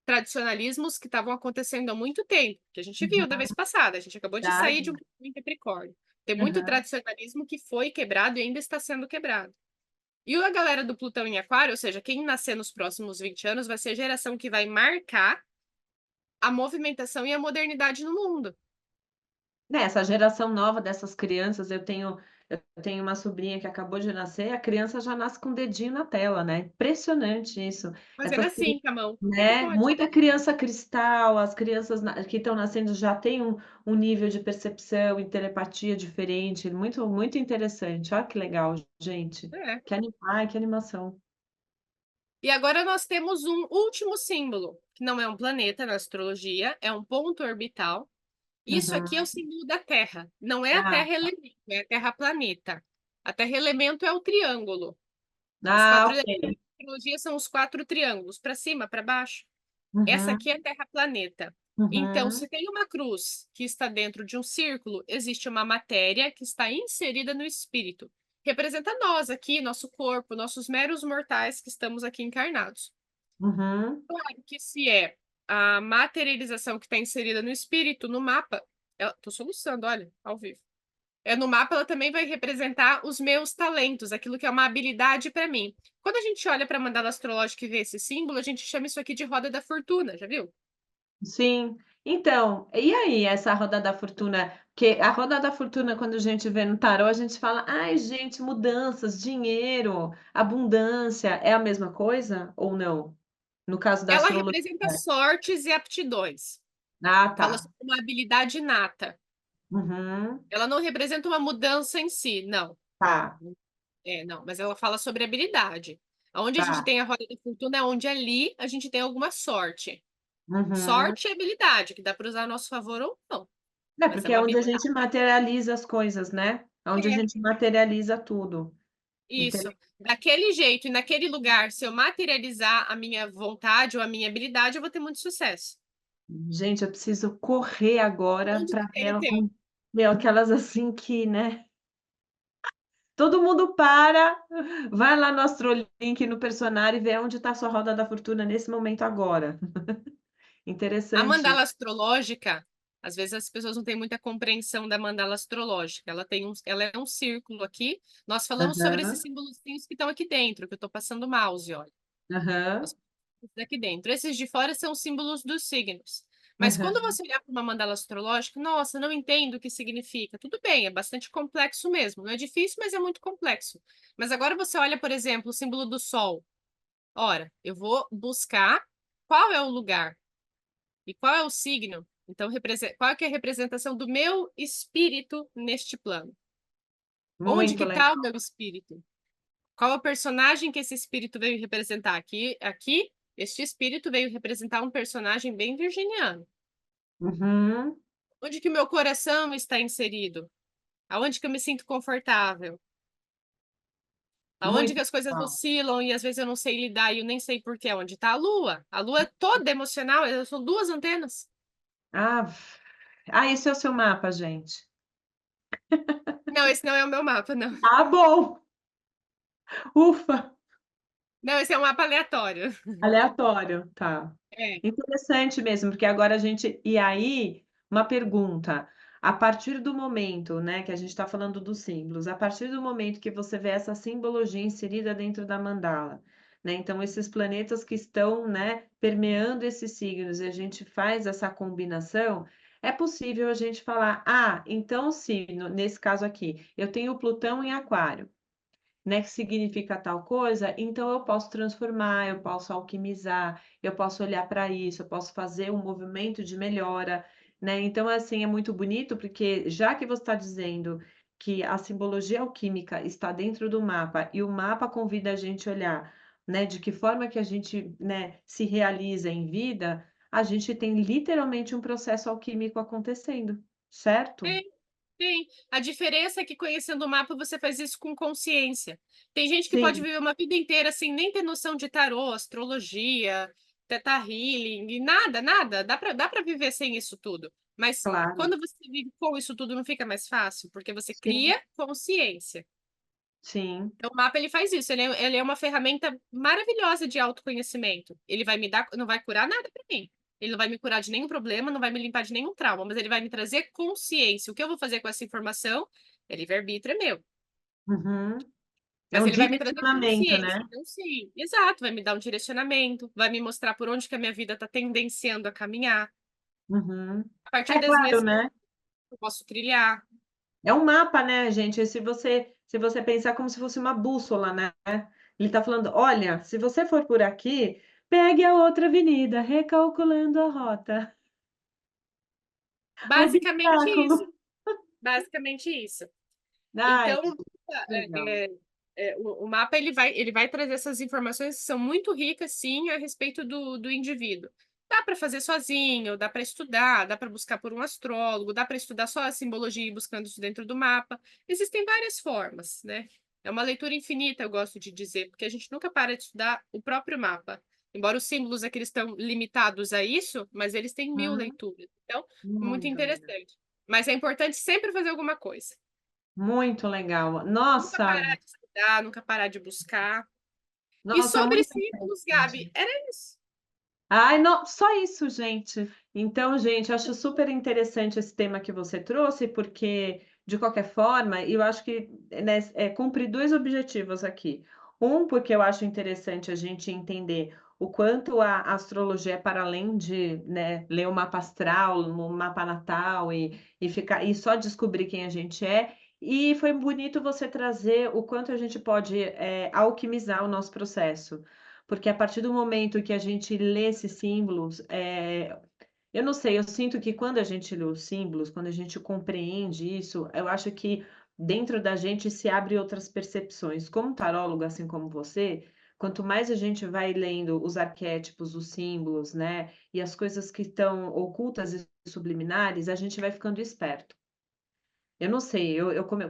tradicionalismos que estavam acontecendo há muito tempo, que a gente viu da Uhum. vez passada, a gente acabou de sair de um Verdade. Plutão em Capricórnio. Tem muito Aham. tradicionalismo que foi quebrado e ainda está sendo quebrado. E a galera do Plutão em Aquário, ou seja, quem nascer nos próximos 20 anos, vai ser a geração que vai marcar a movimentação e a modernidade no mundo. Né, essa geração nova dessas crianças, eu tenho uma sobrinha que acabou de nascer, a criança já nasce com o dedinho na tela, né, impressionante isso. Fazendo Essas cri assim, com a mão. Como é que Né, pode? muita criança cristal, as crianças na que estão nascendo já têm um nível de percepção e telepatia diferente, muito muito interessante. Olha que legal, gente. É. Que animação. E agora nós temos um último símbolo, que não é um planeta na astrologia, é um ponto orbital. Isso aqui é o Uhum. símbolo da Terra. Não é a Ah, Terra elemento, é a Terra planeta. A Terra elemento é o triângulo. Os quatro elementos ok. da astrologia são os quatro triângulos, para cima, para baixo. Essa Uhum, aqui é a Terra planeta. Então, uhum, se tem uma cruz que está dentro de um círculo, existe uma matéria que está inserida no espírito. Representa nós aqui, nosso corpo, nossos meros mortais que estamos aqui encarnados. uhum. Claro que se é a materialização que está inserida no espírito, no mapa, tô soluçando, olha, ao vivo. No mapa, ela também vai representar os meus talentos, aquilo que é uma habilidade para mim. Quando a gente olha para a mandala astrológica e vê esse símbolo, a gente chama isso aqui de roda da fortuna, já viu? Sim. Então, e aí essa roda da fortuna? Que a roda da fortuna, quando a gente vê no tarô, a gente fala: "Ai, gente, mudanças, dinheiro, abundância", é a mesma coisa ou não? No caso da Ela astrologia. representa sortes e aptidões. Ah, tá. Fala sobre uma habilidade inata. Uhum. Ela não representa uma mudança em si, não. Tá, Não, mas ela fala sobre habilidade. Onde a gente tá. tem a roda da fortuna é onde ali a gente tem alguma sorte. Uhum. Sorte e habilidade, que dá para usar a nosso favor ou não. É, Mas é porque é uma onde a habilidade. gente materializa as coisas, né? É onde a É, gente materializa tudo. isso. Entendeu? Daquele jeito e naquele lugar, se eu materializar a minha vontade ou a minha habilidade, eu vou ter muito sucesso. Gente, eu preciso correr agora Onde para que ver tem o teu? aquelas assim que, né? Todo mundo para, vai lá no Astrolink, no Personare e vê onde está a sua roda da fortuna nesse momento agora. A Interessante. mandala astrológica, às vezes as pessoas não têm muita compreensão da mandala astrológica. Ela é um círculo aqui. Nós falamos sobre esses Aham, símbolos que estão aqui dentro, que eu estou passando o mouse, olha. aham, Nós daqui dentro. Esses de fora são símbolos dos signos. Mas quando aham. você olhar para uma mandala astrológica, nossa, não entendo o que significa. Tudo bem, é bastante complexo mesmo. Não é difícil, mas é muito complexo. Mas agora você olha, por exemplo, o símbolo do Sol. Ora, eu vou buscar qual é o lugar e qual é o signo. Então, qual é que é a representação do meu espírito neste plano? Onde Muito que legal. está o meu espírito? Qual é o personagem que esse espírito veio representar? Aqui, este espírito veio representar um personagem bem virginiano. Uhum. Onde que o meu coração está inserido? Aonde que eu me sinto confortável? Aonde que Muito as coisas legal. oscilam e às vezes eu não sei lidar e eu nem sei por quê? Onde está a lua? A lua é toda emocional, são duas antenas. Ah, esse é o seu mapa, gente. Não, esse não é o meu mapa, não. Ah, bom. Ufa, Não, esse é um mapa aleatório. aleatório, tá. É. Interessante mesmo, porque agora a gente e aí, uma pergunta. a partir do momento, né, que a gente está falando dos símbolos, a partir do momento que você vê essa simbologia inserida dentro da mandala, né, então esses planetas que estão, né, permeando esses signos e a gente faz essa combinação, é possível a gente falar: "Ah, então se nesse caso aqui, eu tenho Plutão em Aquário, né, que significa tal coisa, então eu posso transformar, eu posso alquimizar, eu posso olhar para isso, eu posso fazer um movimento de melhora, né. Então, assim, é muito bonito, porque já que você está dizendo que a simbologia alquímica está dentro do mapa e o mapa convida a gente a olhar, né, de que forma que a gente, né, se realiza em vida, a gente tem literalmente um processo alquímico acontecendo, certo? Tem, tem. A diferença é que conhecendo o mapa você faz isso com consciência. Tem gente que pode Sim, viver uma vida inteira sem nem ter noção de tarô, astrologia, teta healing, e nada, nada. Dá para viver sem isso tudo. Mas claro. quando você vive com isso tudo, não fica mais fácil? Porque você Sim, cria consciência. sim. Então, o mapa ele faz isso, ele é uma ferramenta maravilhosa de autoconhecimento. Ele vai me dar, não vai curar nada para mim. Ele não vai me curar de nenhum problema, não vai me limpar de nenhum trauma, mas ele vai me trazer consciência. O que eu vou fazer com essa informação é livre-arbítrio, é meu. Uhum. É Mas um ele vai me trazer direcionamento, né. consciência. Então, sim, exato, vai me dar um direcionamento, vai me mostrar por onde que a minha vida está tendenciando a caminhar. Uhum. A partir É das claro, minhas né. eu posso trilhar. É um mapa, né, gente, se você pensar como se fosse uma bússola, né. Ele tá falando: "Olha, se você for por aqui, pegue a outra avenida, recalculando a rota". Basicamente isso. Obstáculo. Basicamente isso. Ai, Então, legal. é o mapa ele vai trazer essas informações que são muito ricas, sim, a respeito do indivíduo. Dá para fazer sozinho, dá para estudar, dá para buscar por um astrólogo, dá para estudar só a simbologia e ir buscando isso dentro do mapa. Existem várias formas, né. É uma leitura infinita, eu gosto de dizer, porque a gente nunca para de estudar o próprio mapa. Embora os símbolos aqui eles estão limitados a isso, mas eles têm 1000 Uhum. leituras. Então, muito Muito legal. interessante. Mas é importante sempre fazer alguma coisa. Muito legal. Nunca Nossa, parar de estudar, nunca parar de buscar. E nossa, sobre muito símbolos, Gabi, interessante. era isso. Ai, no só isso, gente. Então, gente, acho super interessante esse tema que você trouxe, porque, de qualquer forma, eu acho que, né, cumpre 2 objetivos aqui. Um, porque eu acho interessante a gente entender o quanto a astrologia é para além de, né, ler o mapa astral, o mapa natal e ficar e só descobrir quem a gente é. E foi bonito você trazer o quanto a gente pode, alquimizar o nosso processo. Porque a partir do momento que a gente lê esses símbolos, eu não sei, eu sinto que quando a gente lê os símbolos, quando a gente compreende isso, eu acho que dentro da gente se abre outras percepções. Como taróloga, assim como você, quanto mais a gente vai lendo os arquétipos, os símbolos, né, e as coisas que estão ocultas e subliminares, a gente vai ficando esperto. Eu não sei,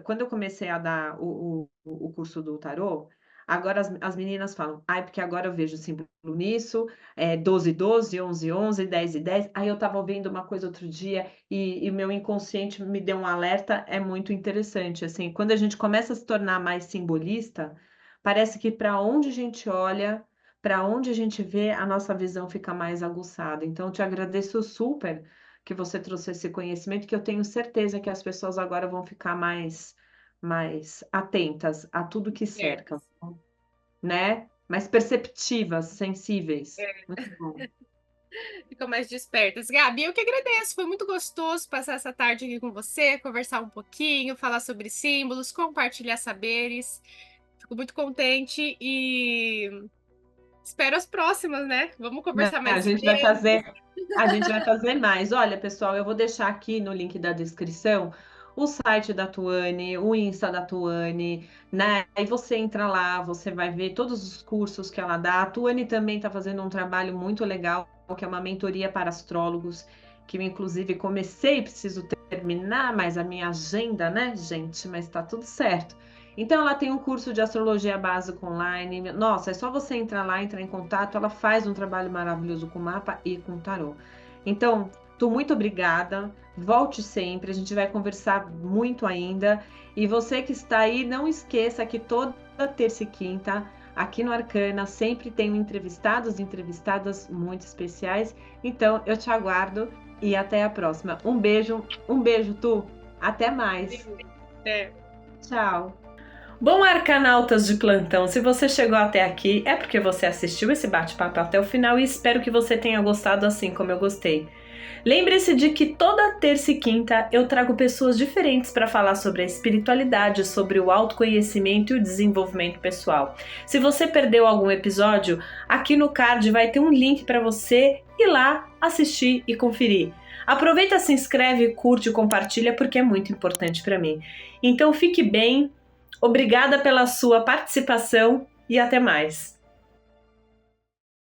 quando eu comecei a dar o curso do tarô, agora as meninas falam: "Ai, porque agora eu vejo símbolo nisso, 12, 12, 11, 11, 10 e 10". Aí eu estava ouvindo uma coisa outro dia e meu inconsciente me deu um alerta, é muito interessante, assim, quando a gente começa a se tornar mais simbolista, parece que para onde a gente olha, para onde a gente vê, a nossa visão fica mais aguçada. Então eu te agradeço super que você trouxe esse conhecimento, que eu tenho certeza que as pessoas agora vão ficar mais atentas a tudo que cerca, Certas. né, mais perceptivas, sensíveis. É, Muito bom. ficam mais despertas. Gabi, eu que agradeço. Foi muito gostoso passar essa tarde aqui com você, conversar um pouquinho, falar sobre símbolos, compartilhar saberes. Fico muito contente e espero as próximas, né? Vamos Né, conversar a mais gente vai vezes. fazer a gente vai fazer mais. Olha, pessoal, eu vou deixar aqui no link da descrição o site da Tuane, o Insta da Tuane, né, aí você entra lá, você vai ver todos os cursos que ela dá. A Tuane também está fazendo um trabalho muito legal, que é uma mentoria para astrólogos, que eu inclusive comecei, preciso terminar, mas a minha agenda, né, gente, mas está tudo certo. Então ela tem um curso de astrologia básico online. Nossa, é só você entrar lá, entrar em contato. Ela faz um trabalho maravilhoso com mapa e com tarô. Então, muito obrigada. Volte sempre. A gente vai conversar muito ainda. E você que está aí, não esqueça que toda terça e quinta, aqui no Arcana, sempre tem entrevistados e entrevistadas muito especiais. Então, eu te aguardo e até a próxima. Um beijo, Tu. Até mais. É. Tchau. Bom, arcanautas de plantão, se você chegou até aqui é porque você assistiu esse bate-papo até o final e espero que você tenha gostado assim como eu gostei. Lembre-se de que toda terça e quinta eu trago pessoas diferentes para falar sobre a espiritualidade, sobre o autoconhecimento e o desenvolvimento pessoal. Se você perdeu algum episódio, aqui no card vai ter um link para você ir lá assistir e conferir. Aproveita, se inscreve, curte e compartilha porque é muito importante para mim. Então fique bem, obrigada pela sua participação e até mais.